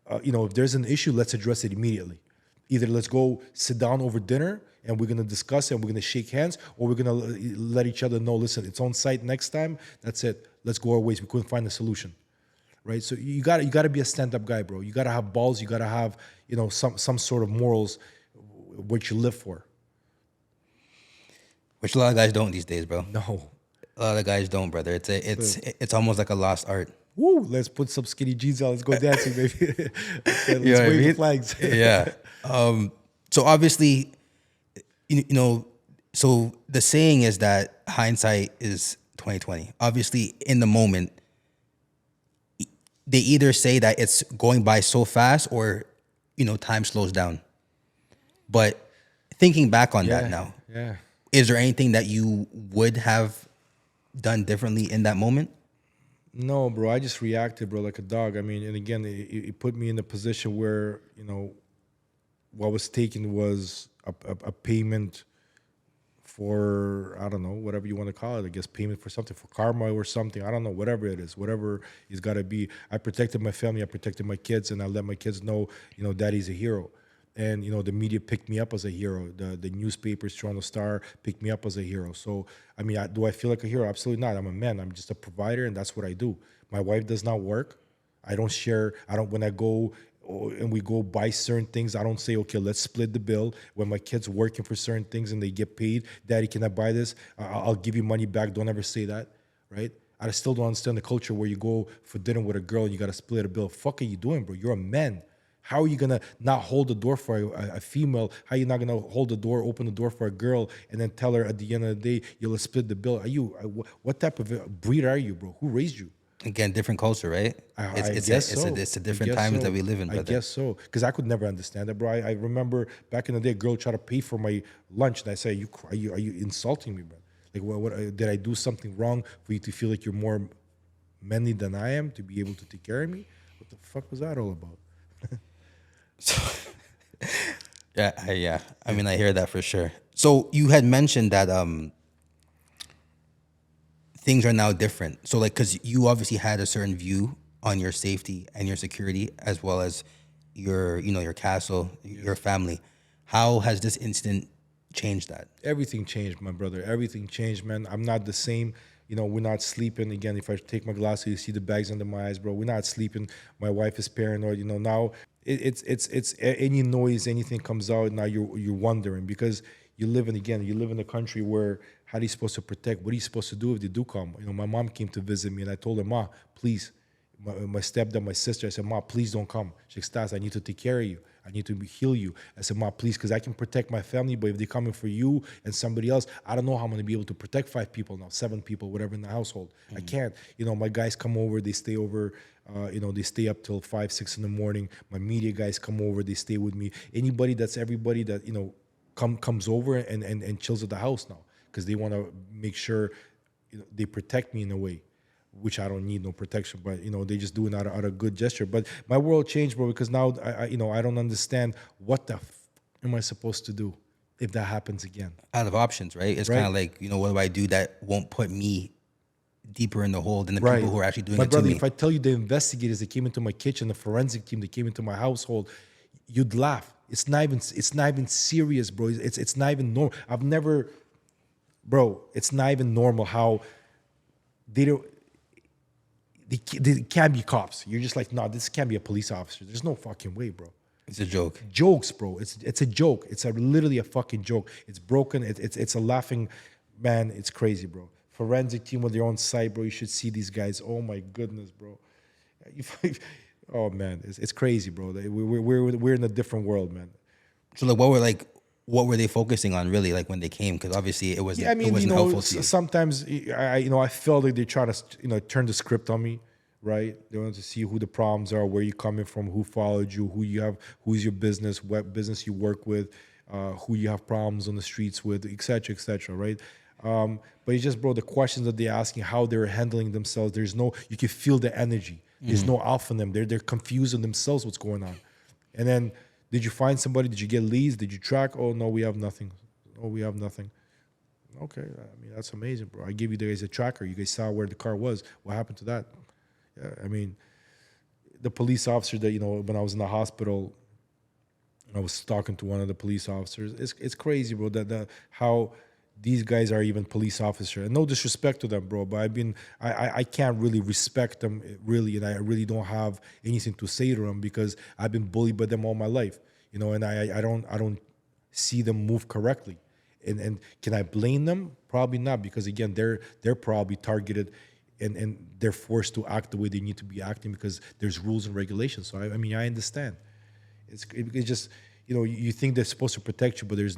if there's an issue, let's address it immediately. Either let's go sit down over dinner and we're going to discuss it and we're going to shake hands, or we're going to let each other know, listen, it's on site next time. That's it. Let's go our ways. We couldn't find a solution. Right, so you gotta be a stand-up guy, bro. You gotta have balls. You gotta have some sort of morals, what you live for. Which a lot of guys don't these days, bro. No, a lot of guys don't, brother. It's almost like a lost art. Woo! Let's put some skinny jeans on. Let's go dancing, baby. Let's wave the flags. Yeah. So obviously, so the saying is that hindsight is 20/20. Obviously, in the moment, they either say that it's going by so fast or, time slows down. But thinking back on that now, is there anything that you would have done differently in that moment? No, bro. I just reacted, bro, like a dog. I mean, and again, it put me in a position where, what was taken was a payment for, I don't know, whatever you want to call it, I guess payment for something, for karma or something. I don't know, whatever it is, whatever it's got to be. I protected my family, I protected my kids, and I let my kids know, daddy's a hero. And, the media picked me up as a hero. The newspapers, Toronto Star, picked me up as a hero. So, I mean, do I feel like a hero? Absolutely not. I'm a man. I'm just a provider, and that's what I do. My wife does not work. When I go and we go buy certain things, I don't say, okay, let's split the bill. When my kid's working for certain things and they get paid, daddy, can I buy this? I'll give you money back. Don't ever say that, right? I still don't understand the culture where you go for dinner with a girl and you got to split a bill. Fuck are you doing, bro? You're a man. How are you going to not hold the door for a female? How are you not going to hold the door, open the door for a girl, and then tell her at the end of the day, you'll split the bill? What type of breed are you, bro? Who raised you? Again, different culture, right? I guess so. It's a I different guess times so. that we live in, I brother. guess so. Because I could never understand that, bro. I remember back in the day, a girl tried to pay for my lunch, and I say, are you insulting me, bro? Like, what did I do something wrong for you to feel like you're more manly than I am to be able to take care of me? What the fuck was that all about? Yeah. I mean, I hear that for sure. So you had mentioned that things are now different. So like, because you obviously had a certain view on your safety and your security, as well as your, your castle, your family. How has this incident changed that? Everything changed, my brother. Everything changed, man. I'm not the same. We're not sleeping. Again, if I take my glasses, you see the bags under my eyes, bro. We're not sleeping. My wife is paranoid. Now any noise, anything comes out, now you're wondering because you live in a country where how are you supposed to protect? What are you supposed to do if they do come? My mom came to visit me and I told her, Ma, please, my stepdad, my sister, I said, Ma, please don't come. She said, Stas, I need to take care of you. I need to heal you. I said, Ma, please, because I can protect my family, but if they're coming for you and somebody else, I don't know how I'm going to be able to protect 5 people now, 7 people, whatever in the household. I can't. My guys come over, they stay over, they stay up till 5, 6 in the morning. My media guys come over, they stay with me. Everybody that, comes over and chills at the house now because they want to make sure they protect me in a way which I don't need no protection, but they just do it out of good gesture. But my world changed, bro, because now I don't understand what the am I supposed to do if that happens again. Out of options, right? It's kind Right. of like, what do I do that won't put me deeper in the hole than the Right. people who are actually doing My it to brother, me? if I tell you the investigators that came into my kitchen, the forensic team that came into my household, you'd laugh. It's not even serious, bro. It's not even normal. It's not even normal how they don't. They can't be cops. You're just like, no, this can't be a police officer. There's no fucking way, bro. It's a joke. Jokes, bro. It's a joke. It's literally a fucking joke. It's broken. It's a laughing, man. It's crazy, bro. Forensic team with their own site, bro. You should see these guys. Oh my goodness, bro. Oh man, it's crazy, bro. We're in a different world, man. So like, what were they focusing on really, like when they came? Because obviously it wasn't Yeah, I mean, it wasn't helpful to you. sometimes I felt like they're trying to turn the script on me, right? They want to see who the problems are, where you're coming from, who followed you, who's your business, what business you work with, who you have problems on the streets with, etc., etc., right? But it's just, bro, the questions that they're asking, how they're handling themselves. You can feel the energy. There's no alpha in them. They're confused in themselves what's going on. And then, did you find somebody? Did you get leads? Did you track? Oh no, we have nothing. Oh, we have nothing. Okay, I mean that's amazing, bro. I gave you guys a tracker. You guys saw where the car was. What happened to that? Yeah, I mean, the police officer that when I was in the hospital, I was talking to one of the police officers. It's crazy, bro. That how these guys are even police officers. And no disrespect to them, bro, but I can't really respect them really, and I really don't have anything to say to them because I've been bullied by them all my life, and I don't see them move correctly. And can I blame them? Probably not, because again, they're probably targeted and they're forced to act the way they need to be acting because there's rules and regulations. So I mean, I understand. It's just, you think they're supposed to protect you, but there's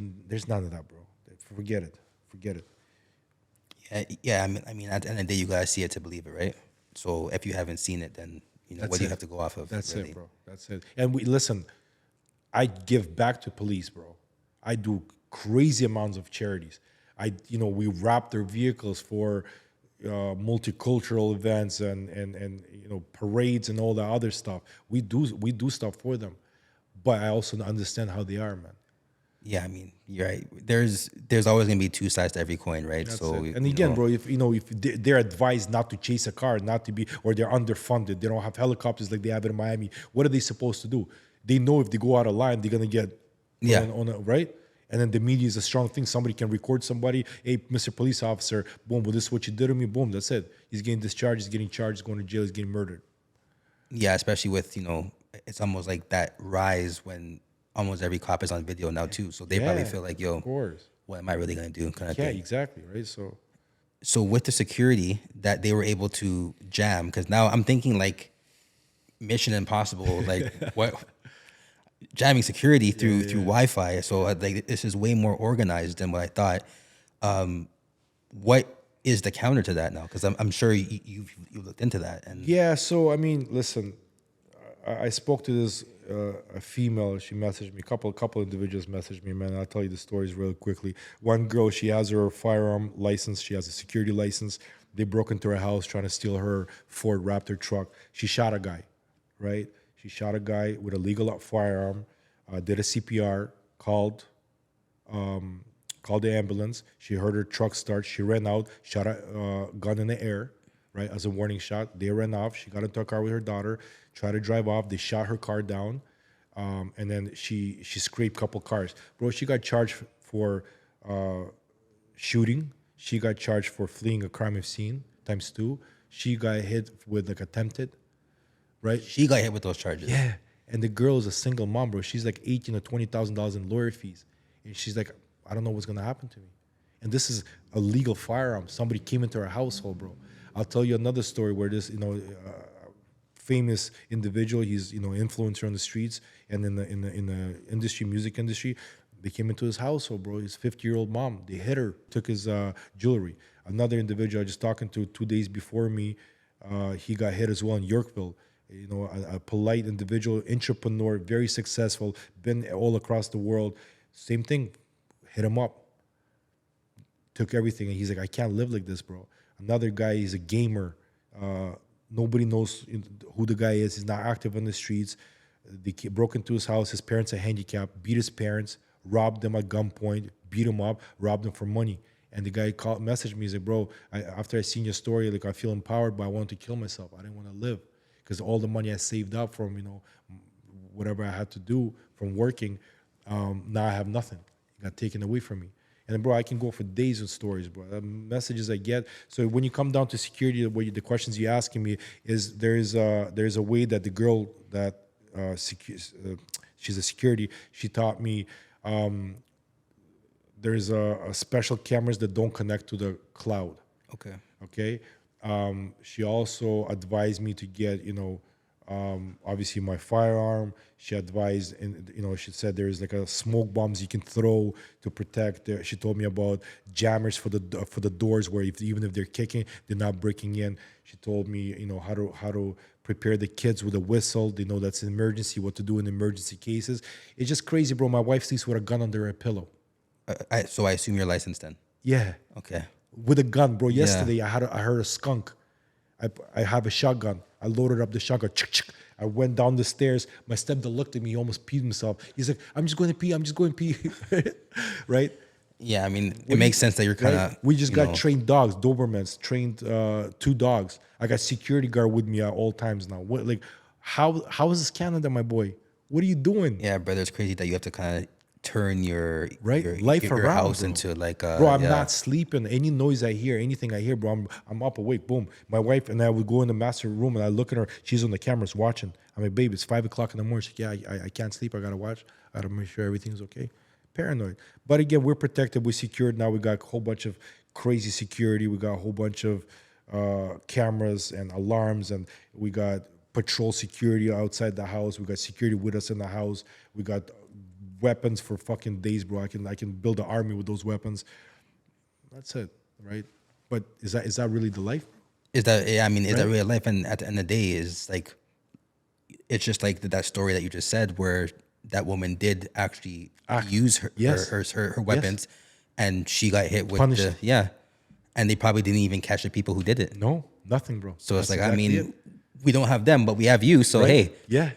none of that, bro. Forget it. Forget it. Yeah. I mean, at the end of the day, you gotta see it to believe it, right? So if you haven't seen it, then what do you have to go off of? That's really? it, bro. That's it. And listen, I give back to police, bro. I do crazy amounts of charities. We wrap their vehicles for multicultural events and parades and all the other stuff. We do stuff for them, but I also understand how they are, man. Yeah, I mean, you're right. There's always gonna be two sides to every coin, right? That's So it. And again, bro, if they're advised not to chase a car, not to be, or they're underfunded, they don't have helicopters like they have in Miami. What are they supposed to do? They know if they go out of line, they're gonna get on a right. And then the media is a strong thing. Somebody can record somebody. Hey, Mr. Police Officer, boom, well, this is what you did to me. Boom, that's it. He's getting discharged. He's getting charged. He's going to jail. He's getting murdered. yeah, especially with it's almost like that rise when almost every cop is on video now too. So they probably feel like, yo, of course. what am I really gonna do? Kind of Yeah, thing. exactly, right? So with the security that they were able to jam, because now I'm thinking like Mission Impossible, like what jamming security through Wi-Fi. So like this is way more organized than what I thought. What is the counter to that now? Because I'm sure you've looked into that. And Yeah, so I mean, listen, I spoke to this a female. She messaged me. Couple individuals messaged me. Man, I'll tell you the stories real quickly. One girl, she has her firearm license. She has a security license. They broke into her house trying to steal her Ford Raptor truck. She shot a guy, right? She shot a guy with a legal firearm. Did a CPR. Called the ambulance. She heard her truck start. She ran out, shot a gun in the air, right, as a warning shot. They ran off. She got into a car with her daughter, tried to drive off. They shot her car down, and then she scraped a couple cars. Bro, she got charged for shooting. She got charged for fleeing a crime scene ×2. She got hit with like attempted, right? she got hit with those charges. Yeah. And the girl is a single mom, bro. She's like $18,000 or $20,000 in lawyer fees. And she's like, I don't know what's gonna happen to me. And this is a legal firearm. Somebody came into her household, bro. I'll tell you another story where this, famous individual, he's influencer on the streets and in the industry, music industry. They came into his household, bro. His 50-year-old mom. They hit her, took his jewelry. Another individual I was just talking to 2 days before me, he got hit as well in Yorkville. A polite individual, entrepreneur, very successful, been all across the world. Same thing, hit him up, took everything, and he's like, I can't live like this, bro. Another guy, he's a gamer. Nobody knows who the guy is. He's not active on the streets. They broke into his house. His parents are handicapped, beat his parents, robbed them at gunpoint, beat him up, robbed them for money. And the guy messaged me, he's like, bro, after I seen your story, like I feel empowered, but I wanted to kill myself. I didn't want to live. Because all the money I saved up from, whatever I had to do from working, now I have nothing. It got taken away from me. And bro, I can go for days with stories, bro. The messages I get. So when you come down to security, the questions you're asking me is there's a way that the girl that she's a security, she taught me there's a special cameras that don't connect to the cloud. Okay. She also advised me to get, obviously my firearm. She advised, and she said there's like a smoke bombs you can throw to protect. She told me about jammers for the doors where even if they're kicking, they're not breaking in. She told me, how to prepare the kids with a whistle. They know that's an emergency, what to do in emergency cases. It's just crazy, bro. My wife sleeps with a gun under her pillow. So I assume you're licensed then. Yeah. Okay. With a gun, bro. Yesterday, I heard a skunk. I have a shotgun. I loaded up the shotgun. I went down the stairs. My stepdad looked at me. He almost peed himself. He's like, I'm just going to pee. I'm just going to pee. Right? Yeah, I mean, it makes sense that you're kind of... Right? We just got trained dogs, Dobermans, trained 2 dogs. I got security guard with me at all times now. How is this Canada, my boy? What are you doing? Yeah, brother, it's crazy that you have to kind of turn your life around, house bro. into like bro, I'm not sleeping. Any noise I hear, anything I hear, bro, I'm up awake. Boom. My wife and I would go in the master room and I look at her. She's on the cameras watching. I'm like, babe, it's 5 o'clock in the morning. She's like, yeah, I can't sleep. I gotta watch. I gotta make sure everything's okay. Paranoid. But again, we're protected. We're secured. Now we got a whole bunch of crazy security. We got a whole bunch of cameras and alarms, and we got patrol security outside the house. We got security with us in the house. We got weapons for fucking days, bro. I can build an army with those weapons. That's it, right? But is that really the life? Is that real life? And at the end of the day, is like, it's just like that story that you just said, where that woman did actually use her weapons, and she got hit with punished. And they probably didn't even catch the people who did it. No, nothing, bro. So it's like, exactly we don't have them, but we have you. So hey, yeah.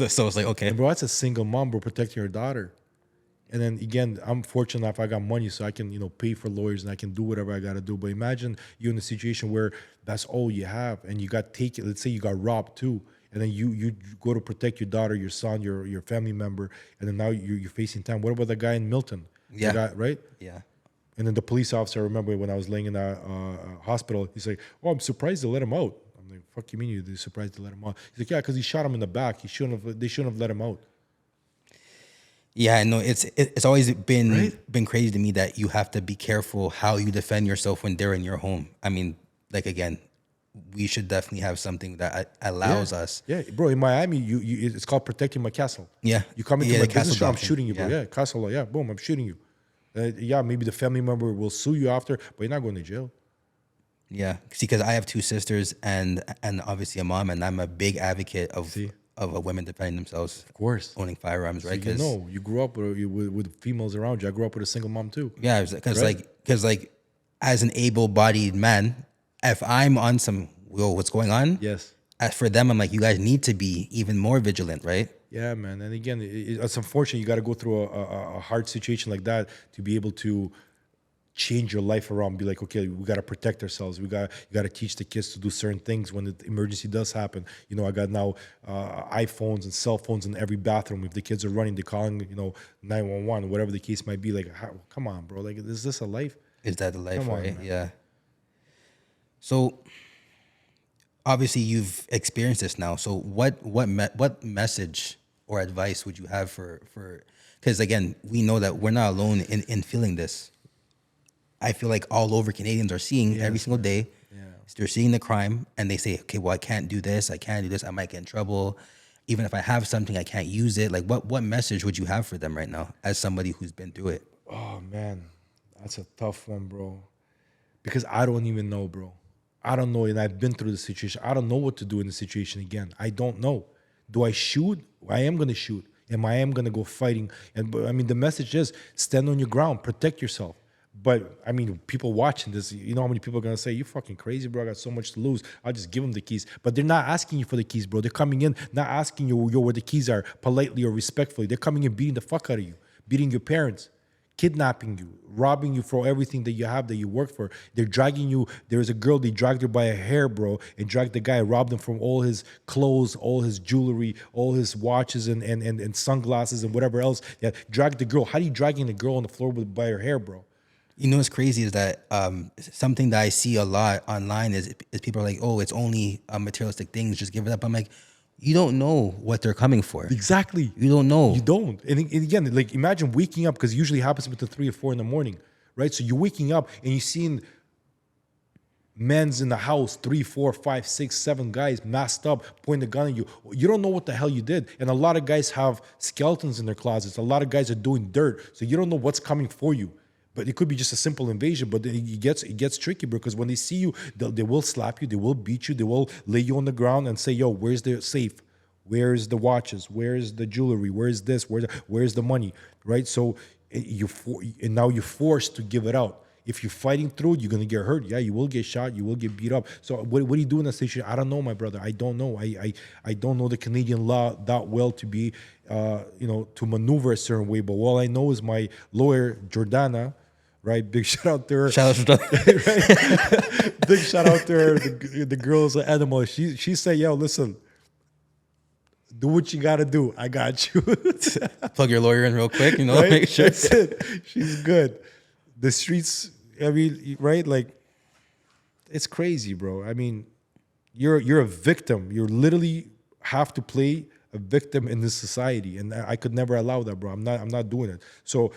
So it's like, okay. And bro, that's a single mom, bro, protecting her daughter. And then again, I'm fortunate enough I got money so I can, pay for lawyers and I can do whatever I got to do. But imagine you're in a situation where that's all you have and you got taken. Let's say you got robbed too. And then you go to protect your daughter, your son, your family member. And then now you're facing time. What about the guy in Milton? Yeah. The guy, right? Yeah. And then the police officer, I remember when I was laying in a hospital, he's like, oh, I'm surprised they let him out. I'm like, fuck you mean you're surprised to let him out? He's like, yeah, because he shot him in the back. They shouldn't have let him out. Yeah, no, it's always been crazy to me that you have to be careful how you defend yourself when they're in your home. I mean, like, again, we should definitely have something that allows us. Yeah, bro, in Miami, it's called protecting my castle. Yeah. You come into my business, I'm shooting you, bro. Yeah, castle law. Yeah, boom, I'm shooting you. Maybe the family member will sue you after, but you're not going to jail. Yeah, see, because I have two sisters and obviously a mom, and I'm a big advocate See, of women defending themselves, of course. owning firearms, So right? Because you grew up with females around you. I grew up with a single mom too, yeah, because right? like as an able-bodied man, if I'm on some, whoa, what's going on? Yes. As for them, I'm like, you guys need to be even more vigilant, right? Yeah, man. And again, it's unfortunate you got to go through a hard situation like that to be able to change your life around. Be like, okay, we got to protect ourselves. You got to teach the kids to do certain things when the emergency does happen. I got now iPhones and cell phones in every bathroom. If the kids are running, they're calling 911, whatever the case might be. Like, come on, bro. Like, is this a life? Is that the life, Come on, right? man. Yeah. So obviously you've experienced this now. So what message or advice would you have for because again, we know that we're not alone in feeling this. I feel like all over Canadians are seeing every Yes, single man. day. Yeah. They're seeing the crime and they say, okay, well, I can't do this. I can't do this. I might get in trouble. Even if I have something, I can't use it. Like what message would you have for them right now as somebody who's been through it? Oh man, that's a tough one, bro. Because I don't even know, bro. I don't know, and I've been through the situation. I don't know what to do in the situation again. I don't know. Do I shoot? I am gonna shoot. I am gonna go fighting. But I mean, the message is stand on your ground, protect yourself. But I mean, people watching this, you know how many people are gonna say, "You fucking crazy, bro? I got so much to lose. I'll just give them the keys." But they're not asking you for the keys, bro. They're coming in, not asking you where the keys are, politely or respectfully. They're coming in, beating the fuck out of you, beating your parents, kidnapping you, robbing you for everything that you have that you work for. They're dragging you. There's a girl, they dragged her by a hair, bro, and dragged the guy, robbed him from all his clothes, all his jewelry, all his watches and sunglasses and whatever else. Yeah, dragged the girl. How do you dragging the girl on the floor by her hair, bro? You know what's crazy is that something that I see a lot online is people are like, oh, it's only materialistic things, just give it up. I'm like, you don't know what they're coming for. Exactly. You don't know. You don't. And again, like imagine waking up, because it usually happens between 3 or 4 in the morning, right? So you're waking up and you're seeing men's in the house, 3, 4, 5, 6, 7 guys masked up, pointing a gun at you. You don't know what the hell you did. And a lot of guys have skeletons in their closets. A lot of guys are doing dirt. So you don't know what's coming for you. But it could be just a simple invasion. But it gets tricky, because when they see you, they will slap you, they will beat you, they will lay you on the ground and say, yo, where's the safe? Where's the watches? Where's the jewelry? Where's this? Where's the money? Right? So and now you're forced to give it out. If you're fighting through it, you're gonna get hurt. Yeah, you will get shot. You will get beat up. So what do you do in that situation? I don't know, my brother. I don't know. I don't know the Canadian law that well to be, to maneuver a certain way. But all I know is my lawyer, Jordana, right? Big shout out to her. Shout out to Right? Big shout out to her. The girl's an animal. She said, yo, listen, do what you gotta do. I got you. plug your lawyer in real quick, Right? make sure. That's it. She's good. The streets, I mean, right? Like, it's crazy, bro. I mean, you're a victim. You literally have to play a victim in this society, and I could never allow that, bro. I'm not doing it. So,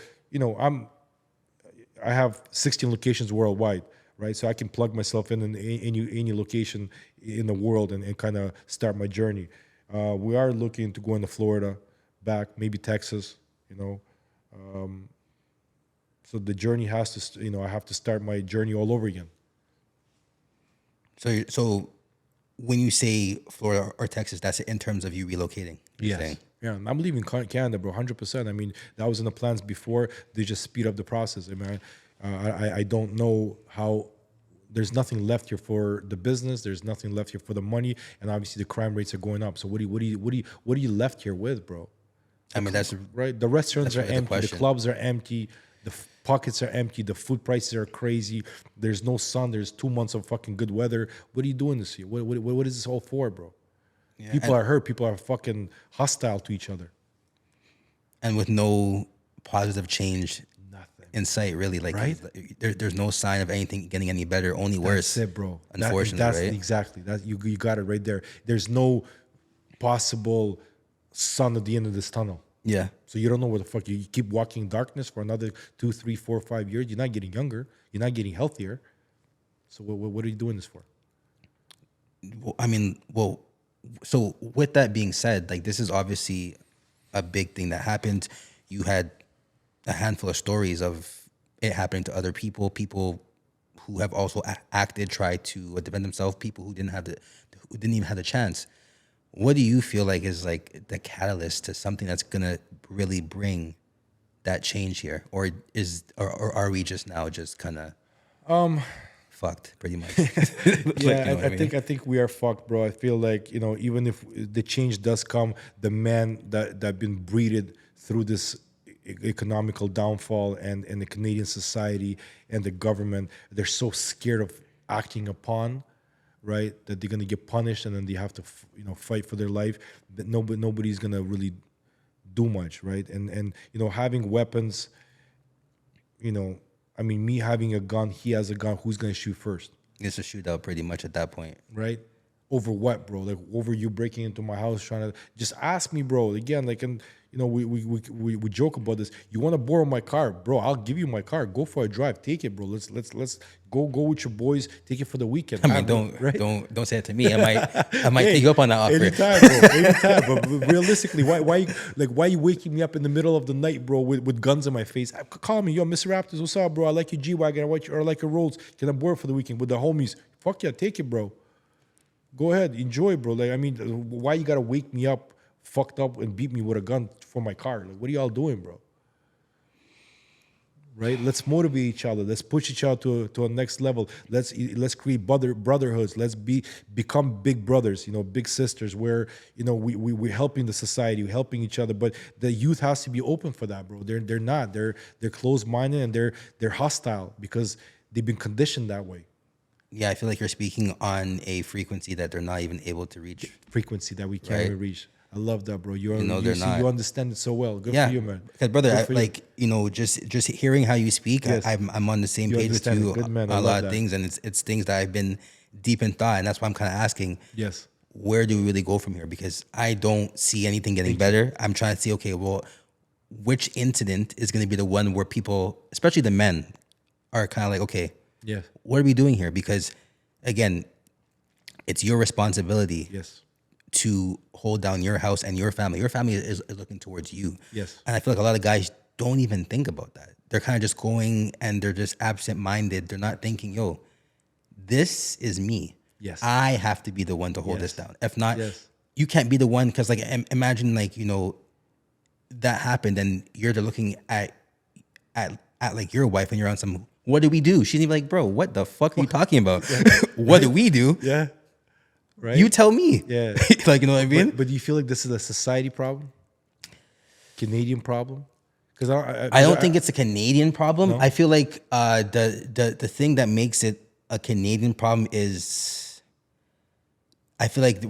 I have 16 locations worldwide, right? So I can plug myself in any location in the world and kind of start my journey. We are looking to go into Florida, back, maybe Texas, So the journey has to, I have to start my journey all over again. So when you say Florida or Texas, that's in terms of you relocating. You're saying? Yeah, I'm leaving Canada, bro, 100%. I mean, that was in the plans before. They just speed up the process. I mean, I don't know how. There's nothing left here for the business. There's nothing left here for the money, and obviously the crime rates are going up. So what are you left here with, bro? I mean, that's Right. The restaurants are really the empty. The question. clubs are empty. The pockets are empty. The food prices are crazy. There's no sun. There's 2 months of fucking good weather. What are you doing this year? What is this all for, bro? Yeah, People are hurt. People are fucking hostile to each other. and with no positive change Nothing. in sight, really. Like, Right? there's no sign of anything getting any better, only worse. That's it, bro. Unfortunately, that's right? exactly that. You got it right there. There's no possible sun at the end of this tunnel. Yeah. So you don't know where the fuck you keep walking in darkness for another 2, 3, 4, 5 years. You're not getting younger. You're not getting healthier. So what are you doing this for? So with that being said, like, this is obviously a big thing that happened. You had a handful of stories of it happening to other people who have also acted, tried to defend themselves, people who didn't even have the chance. What do you feel like is like the catalyst to something that's gonna really bring that change here, or are we just now just kind of fucked pretty much? Yeah, You know what I mean? I think we are fucked, bro. I feel like, even if the change does come, the men that been breeded through this economical downfall and the Canadian society and the government, they're so scared of acting upon, right? That they're gonna get punished and then they have to fight for their life. That nobody's gonna really do much, right? And having weapons, I mean, me having a gun, he has a gun. Who's gonna shoot first? It's a shootout pretty much at that point. Right? Over what, bro? Like over you breaking into my house trying to just ask me, bro. Again, like, and we joke about this. You want to borrow my car, bro? I'll give you my car. Go for a drive. Take it, bro. Let's go with your boys. Take it for the weekend. I mean, don't say it to me. I might Hey, take you up on that offer. Anytime, bro. Anytime. But realistically, why you waking me up in the middle of the night, bro, with guns in my face? Call me, yo, Mr. Raptors, what's up, bro? I like your G-Wagon. I like your Rolls. Can I borrow for the weekend with the homies? Fuck yeah, take it, bro. Go ahead, enjoy, bro. Like, I mean, why you gotta wake me up, fucked up, and beat me with a gun for my car? Like, what are y'all doing, bro? Right? Let's motivate each other. Let's push each other to a next level. Let's create brotherhoods. Let's become big brothers, big sisters. Where we're helping the society, we're helping each other. But the youth has to be open for that, bro. They're not. They're closed minded and they're hostile because they've been conditioned that way. Yeah, I feel like you're speaking on a frequency that they're not even able to reach. Frequency that we can't even reach. I love that, bro. You understand it so well. Good for you, man. Because brother, just hearing how you speak, Yes. I'm on the same page with you Good man. on a lot of things, and it's things that I've been deep in thought, and that's why I'm kind of asking. Yes. Where do we really go from here? Because I don't see anything getting better. I'm trying to see, okay, well, which incident is going to be the one where people, especially the men, are kind of like, okay, Yes. what are we doing here? Because again, it's your responsibility Yes. to hold down your house and your family. Your family is looking towards you. Yes. And I feel like a lot of guys don't even think about that. They're kind of just going and they're just absent-minded. They're not thinking, yo, this is me. Yes. I have to be the one to hold this down. If not, Yes. you can't be the one, because like imagine like, that happened and you're looking at like your wife and you're on some, what do we do? She's even like, bro, what the fuck are you talking about? What do we do? Yeah. Right. You tell me. Yeah. Like, you know what I mean? But do you feel like this is a society problem? Canadian problem? Because I don't think it's a Canadian problem. No? I feel like the thing that makes it a Canadian problem is, I feel like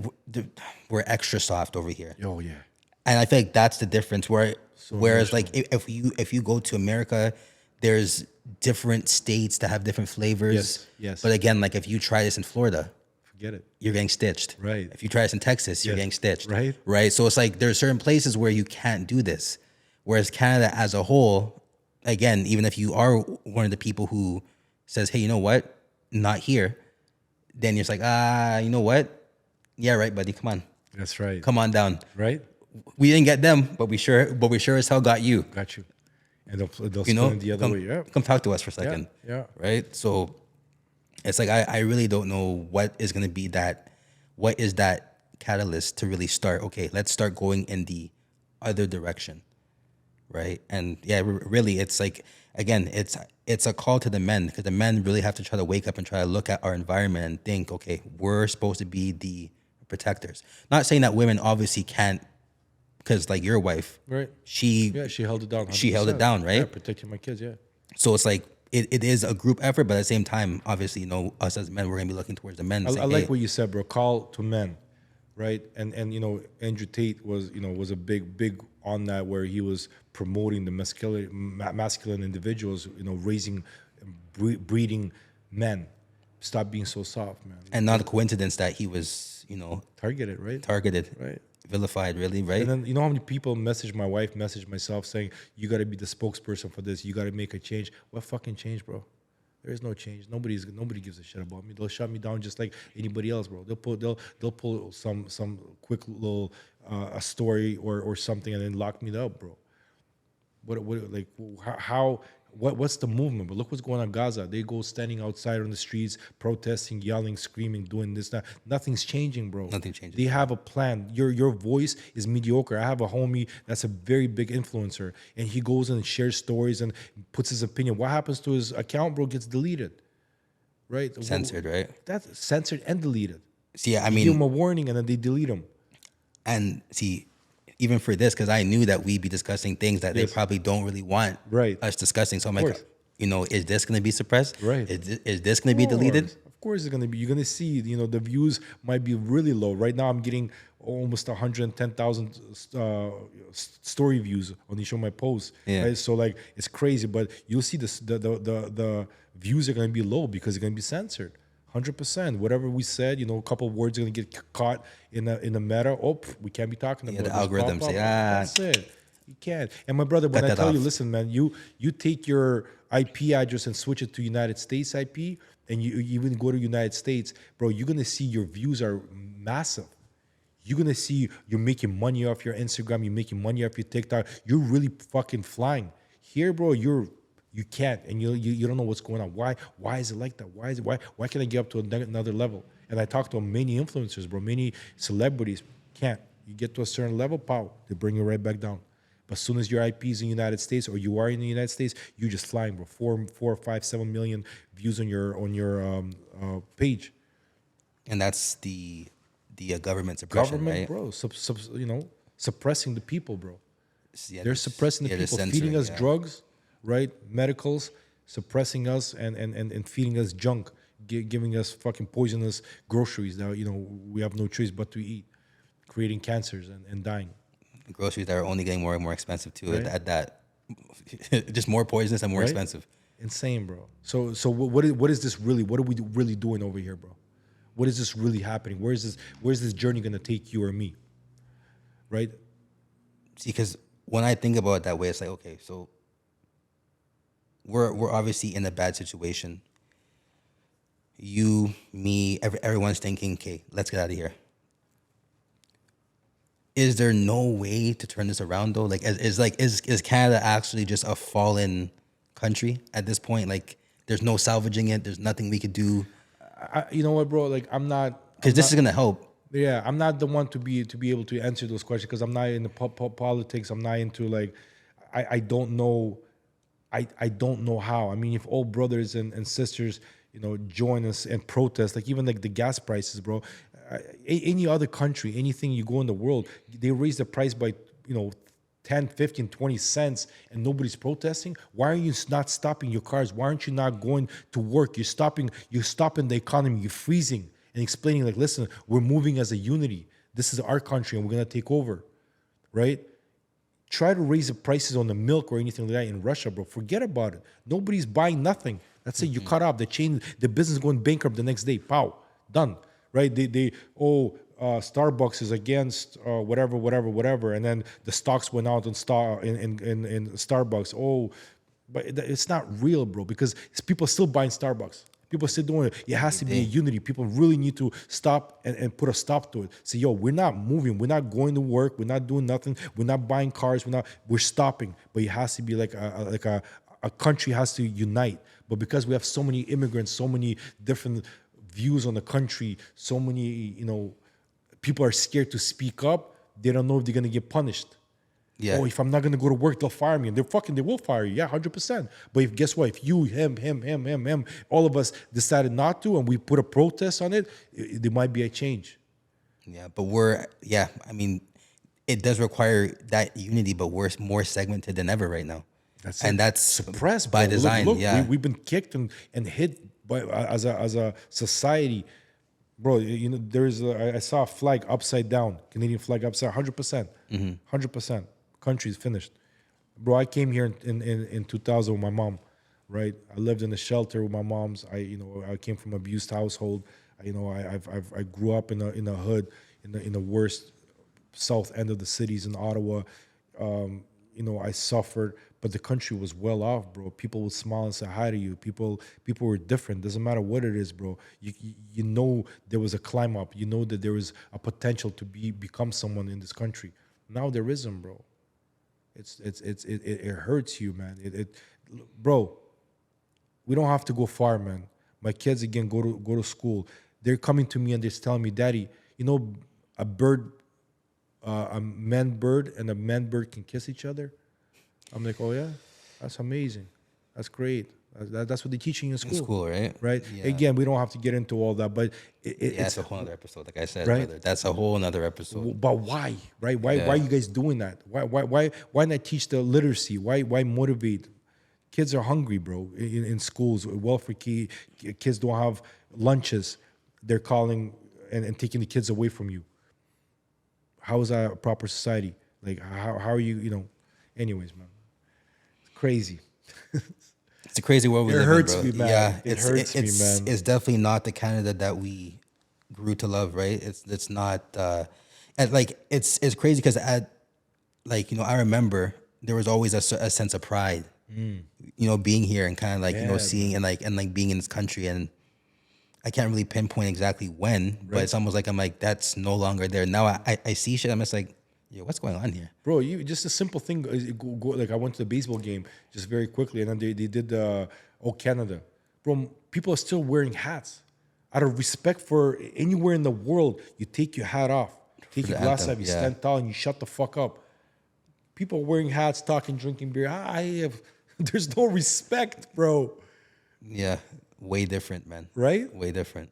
we're extra soft over here. Oh yeah. And I feel like that's the difference. Whereas like if you go to America, there's different states that have different flavors. Yes, yes. But again, like if you try this in Florida, Forget it. you're getting stitched. Right. If you try this in Texas, you're Yes. getting stitched. Right. Right. So it's like there's certain places where you can't do this. Whereas Canada as a whole, again, even if you are one of the people who says, hey, you know what? Not here, then you're just like, you know what? Yeah, right, buddy. Come on. That's right. Come on down. Right. We didn't get them, but we sure as hell got you. Got you. And they'll You know, spin it the other way. Yeah. come talk to us for a second. Yeah. Right. So it's like I really don't know what is going to be what is that catalyst to really start. Okay, let's start going in the other direction. Right. And yeah, really, it's like, again, it's a call to the men, because the men really have to try to wake up and try to look at our environment and think, okay, we're supposed to be the protectors. Not saying that women obviously can't, because like your wife, Right. she held it down. 100%. She held it down, right? Yeah, protecting my kids. Yeah. So it's like it is a group effort, but at the same time, obviously, us as men, we're gonna be looking towards the men. I Saying, like hey, what you said, bro. Call to men, right? And Andrew Tate was was a big on that, where he was promoting the masculine individuals, raising, breeding men. Stop being so soft, man. and not a coincidence that he was, Targeted, right? targeted, Right. vilified, really, right? And then you know how many people message my wife, message myself saying, you got to be the spokesperson for this. You got to make a change. What fucking change, bro? There is no change. Nobody gives a shit about me. They'll shut me down just like anybody else, bro. They'll pull some quick little a story or something and then lock me up, bro. What like how What's the movement? But look what's going on in Gaza. They go standing outside on the streets, protesting, yelling, screaming, doing this, that. Nothing's changing, bro. Nothing changes. They have a plan. Your voice is mediocre. I have a homie that's a very big influencer, and he goes and shares stories and puts his opinion. What happens to his account, bro? Gets deleted, right? Censored, right? That's censored and deleted. See, I You give them mean, a warning and then they delete them. and see, even for this, because I knew that we'd be discussing things that they probably don't really want Right. us discussing. So I'm like, course. is this going to be suppressed? Right. Is this going to be deleted? Of course, it's gonna be. You're gonna see. The views might be really low. Right now, I'm getting almost 110,000 story views on each of my posts. Yeah. Right? So like, it's crazy. But you'll see this. The views are gonna be low because they're gonna be censored. 100%. Whatever we said, a couple of words are gonna get caught in the meta. Oh, we can't be talking about the this. algorithm say, That's it. You can't. And my brother, when Cut I that tell you, off. listen, man, you take your IP address and switch it to United States IP, and you even go to United States, bro, you're gonna see your views are massive. You're gonna see you're making money off your Instagram, you're making money off your TikTok. You're really fucking flying. Here, bro, you can't, and you don't know what's going on. Why is it like that? Why can't I get up to another level? And I talk to many influencers, bro, many celebrities can't. You get to a certain level, pow, they bring you right back down. But as soon as your IP is in the United States or you are in the United States, you're just flying, bro. 4, 5, 7 million views on your page. And that's the government suppression, Government, right? bro, suppressing the people, bro. Yeah, They're suppressing the they're people, censoring, feeding us yeah. drugs, right? Medicals, suppressing us and feeding us junk, giving us fucking poisonous groceries that we have no choice but to eat, creating cancers and dying. Groceries that are only getting more and more expensive too. Right. At that, just more poisonous and more Right? expensive. Insane, bro. So what is this really? What are we really doing over here, bro? What is this really happening? Where's this journey gonna take you or me? Right? See, because when I think about it that way, it's like, okay, so we're obviously in a bad situation. You, me, everyone's thinking, okay, let's get out of here. Is there no way to turn this around though? Like, is Canada actually just a fallen country at this point? Like, there's no salvaging it. There's nothing we could do You know what, bro? Like I'm not. because this is gonna help. Yeah, I'm not the one to be able to answer those questions because I'm not in the politics. I'm not into like, I don't know, I don't know how. I mean, if all brothers and sisters, join us and protest, like even like the gas prices, bro. Any other country, anything you go in the world, they raise the price by 10, 15, 20 cents and nobody's protesting. Why are you not stopping your cars? Why aren't you not going to work? You're stopping the economy. You're freezing and explaining like, listen, we're moving as a unity. This is our country and we're going to take over, right? Try to raise the prices on the milk or anything like that in Russia, bro. Forget about it. Nobody's buying nothing. That's it. You cut off the business going bankrupt the next day. Pow, done. Right? Starbucks is against whatever, and then the stocks went out in Starbucks. Oh, but it's not real, bro, because people still buying Starbucks. People still doing it. It has to be a unity. People really need to stop and put a stop to it. Say, yo, we're not moving. We're not going to work. We're not doing nothing. We're not buying cars. We're stopping. But it has to be like a country has to unite. But because we have so many immigrants, so many different views on the country, so many, people are scared to speak up. They don't know if they're gonna get punished. Yeah. Oh, if I'm not gonna go to work, they'll fire me. And they will fire you. Yeah, 100%. But guess what? If you, him, all of us decided not to, and we put a protest on it, there might be a change. Yeah, but I mean, it does require that unity, but we're more segmented than ever right now. That's Suppressed by bro. design. Look, yeah. we've been kicked and hit by as a society. Bro, I saw a flag upside down, Canadian flag upside, 100%, 100%. Country's finished. Bro, I came here in 2000 with my mom, right? I lived in a shelter with my mom's. I came from an abused household. I grew up in a hood, in the worst south end of the cities in Ottawa. I suffered, but the country was well off, bro. People would smile and say hi to you. People were different. Doesn't matter what it is, bro. You know there was a climb up. You know that there was a potential to become someone in this country. Now there isn't, bro. It hurts you, man. bro, we don't have to go far, man. My kids again go to school. They're coming to me and they're telling me, Daddy, you know, a bird, a man bird and a man bird can kiss each other. I'm like, oh yeah, that's amazing. That's great. That's what they're teaching you in In school. school, right? Right. Yeah. Again, we don't have to get into all that, but Yeah, it's that's a whole other episode. Like I said, Right. brother, that's a whole another episode. but why, right? Why Yeah. are you guys doing that? Why not teach the literacy? Why motivate? Kids are hungry, bro. In schools, welfare kids don't have lunches. They're calling and taking the kids away from you. How is that a proper society? Like how are you? You know. Anyways, man, it's crazy. It's a crazy world we It live hurts in, bro. me, man. Yeah, It hurts me, man. It's definitely not the Canada that we grew to love, right? It's not. And like it's crazy because at like I remember there was always a sense of pride, being here and kind of like Yeah, seeing and like being in this country, and I can't really pinpoint exactly when, but it's almost like I'm like that's no longer there now. I see shit. I'm just like, yo, what's going on here? Bro, you just a simple thing. Like I went to the baseball game just very quickly, and then they did Canada. Bro, people are still wearing hats. Out of respect for anywhere in the world, you take your hat off, take For your the glass anthem, off, you yeah. stand tall, and you shut the fuck up. People wearing hats, talking, drinking beer. There's no respect, bro. Yeah, way different, man. Right? Way different.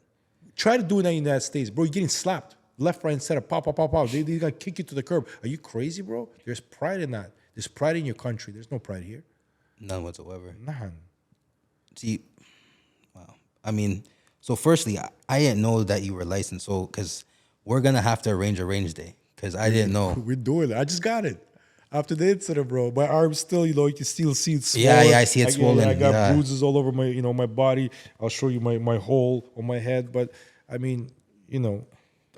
Try to do that in the United States, bro. You're getting slapped left, right, and center. Pop, pop, pop, pop. They're gonna kick you to the curb. Are you crazy, bro? There's pride in that. There's pride in your country. There's no pride here. None whatsoever. None. See, wow. I mean, so firstly, I didn't know that you were licensed. So, because we're gonna have to arrange a range day, because I didn't know. We're doing it. I just got it. After the incident, bro, my arm's still, you can still see it swollen. Yeah, I see it swollen. I got yeah. bruises all over my, my body. I'll show you my hole on my head. But I mean,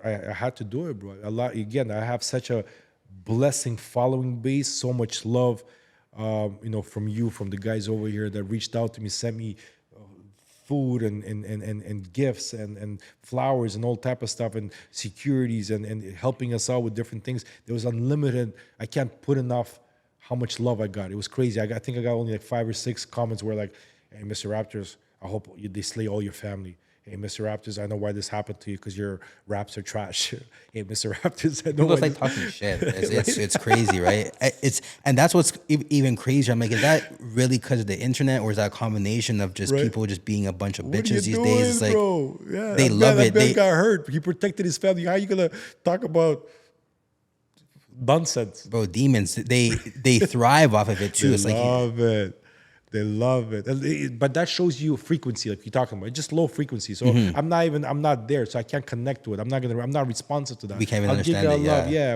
I had to do it, bro. Again, I have such a blessing following base, so much love, from you, from the guys over here that reached out to me, sent me food and gifts and flowers and all type of stuff and securities and helping us out with different things. There was unlimited. I can't put enough how much love I got. It was crazy. I think I got only like 5 or 6 comments where like, hey, Mr. Raptors, I hope they slay all your family. Hey, Mr. Raptors, I know why this happened to you because your raps are trash. Hey, Mr. Raptors, I know People why like talking shit. It's crazy, right? And that's what's even crazier. I'm like, is that really because of the internet, or is that a combination of just people just being a bunch of What are bitches you these doing, days? It's like, bro? Yeah, they love it. That man They got hurt. He protected his family. How you gonna talk about nonsense? bro, demons. They thrive off of it too. They It's like love it. They love it. But that shows you frequency, like you're talking about. It's just low frequency. So I'm not there, so I can't connect to it. I'm not responsive to that. We can't even I'll give understand you it, love. Yeah,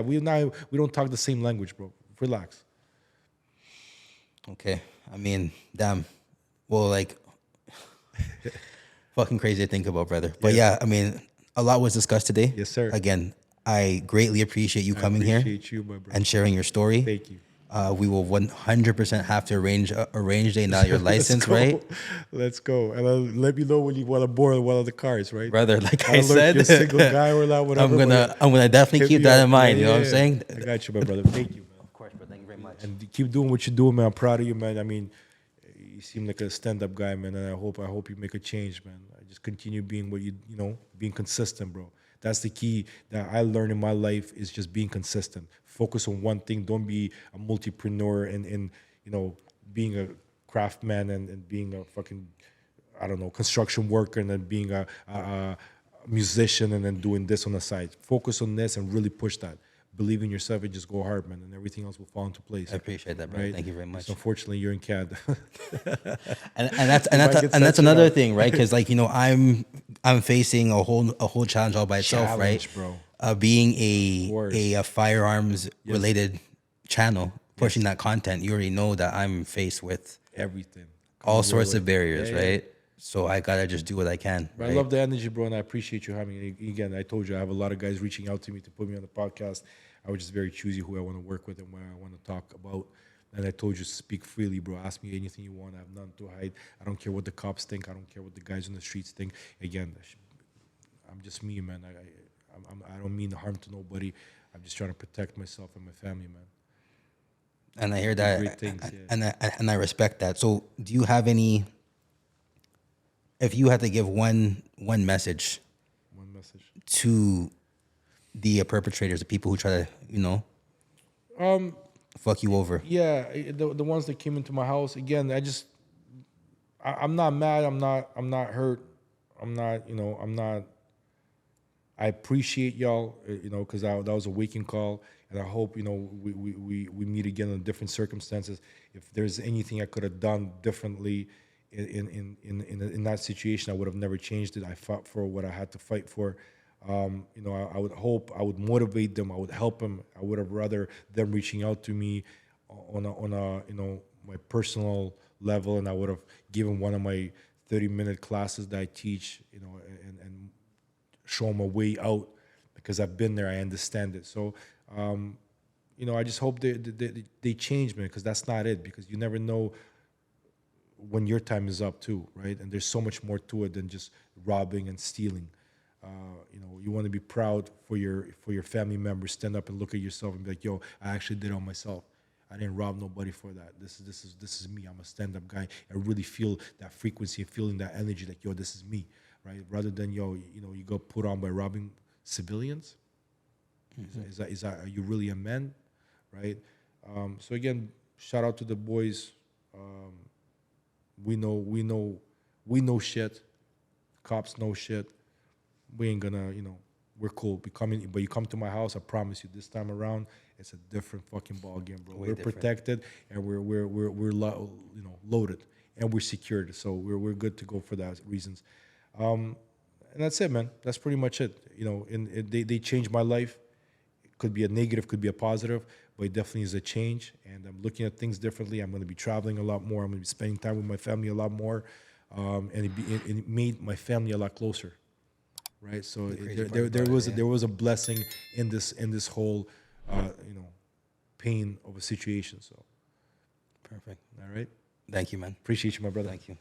we don't talk the same language, bro. Relax. okay. I mean, damn. Well, like, fucking crazy to think about, brother. But yeah, I mean, a lot was discussed today. Yes, sir. Again, I greatly appreciate you coming here Appreciate you, my brother. and sharing your story. Thank you. We will 100% have to arrange day now. Your license, Let's go. right, Let's go. And let me know when you want to board one of the cars, right? brother? Like I I don't know if said, you're a single guy or not, whatever. I'm gonna definitely hit keep me that up. in mind. Yeah, You know what I'm yeah. saying? I got you, my brother. Thank you, man. Of course, but thank you very much. And keep doing what you're doing, man. I'm proud of you, man. I mean, you seem like a stand-up guy, man. And I hope you make a change, man. I just continue being what being consistent, bro. That's the key that I learned in my life is just being consistent. Focus on one thing. Don't be a multipreneur and being a craftsman and being a fucking, I don't know, construction worker and then being a musician and then doing this on the side. Focus on this and really push that. Believe in yourself and just go hard, man, and everything else will fall into place. I appreciate that, bro. Right? Thank you very much. So unfortunately, you're in CAD. and that's get that's censored another out. thing, right? Because like I'm facing a whole challenge all by itself, right? Challenge, Being course. a firearms related channel, pushing that content, you already know that I'm faced with Everything. all sorts of barriers, Yeah, yeah. right? So I gotta just do what I can. But Right? I love the energy, bro, and I appreciate you having it. Again, I told you I have a lot of guys reaching out to me to put me on the podcast. I was just very choosy who I want to work with and where I want to talk about. And I told you, speak freely, bro. Ask me anything you want. I have nothing to hide. I don't care what the cops think. I don't care what the guys on the streets think. Again, I'm just me, man. I don't mean harm to nobody. I'm just trying to protect myself and my family, man. And I hear that, great things. Yeah. and I respect that. So, do you have any? If you had to give one message One message. to the perpetrators, the people who try to, fuck you over. Yeah, the ones that came into my house again. I'm not mad. I'm not hurt. I'm not. I'm not. I appreciate y'all. Because that was a waking call, and I hope we meet again in different circumstances. If there's anything I could have done differently in that situation, I would have never changed it. I fought for what I had to fight for. I would hope, I would motivate them, I would help them. I would have rather them reaching out to me on a my personal level, and I would have given one of my 30-minute classes that I teach, and show them a way out, because I've been there, I understand it. So, I just hope they change, man, because that's not it. Because you never know when your time is up too, right? And there's so much more to it than just robbing and stealing. You want to be proud for your family members. Stand up and look at yourself and be like, "Yo, I actually did it on myself. I didn't rob nobody for that. This is me. I'm a stand-up guy. I really feel that frequency and feeling that energy. Like, yo, this is me, right? Rather than you got put on by robbing civilians. Is that are you really a man, right? So again, shout out to the boys. We know shit. Cops know shit. We ain't gonna, we're cool. But you come to my house, I promise you, this time around, it's a different fucking ball game, bro. We're different. protected, and loaded, and we're secured. So we're good to go for that reasons. And that's it, man. That's pretty much it. They changed my life. It could be a negative, could be a positive, but it definitely is a change. And I'm looking at things differently. I'm going to be traveling a lot more. I'm going to be spending time with my family a lot more, and it made my family a lot closer. Right, so there was a blessing in this whole pain of a situation. So Perfect. all right, Thank you, man. appreciate you, my brother. Thank you.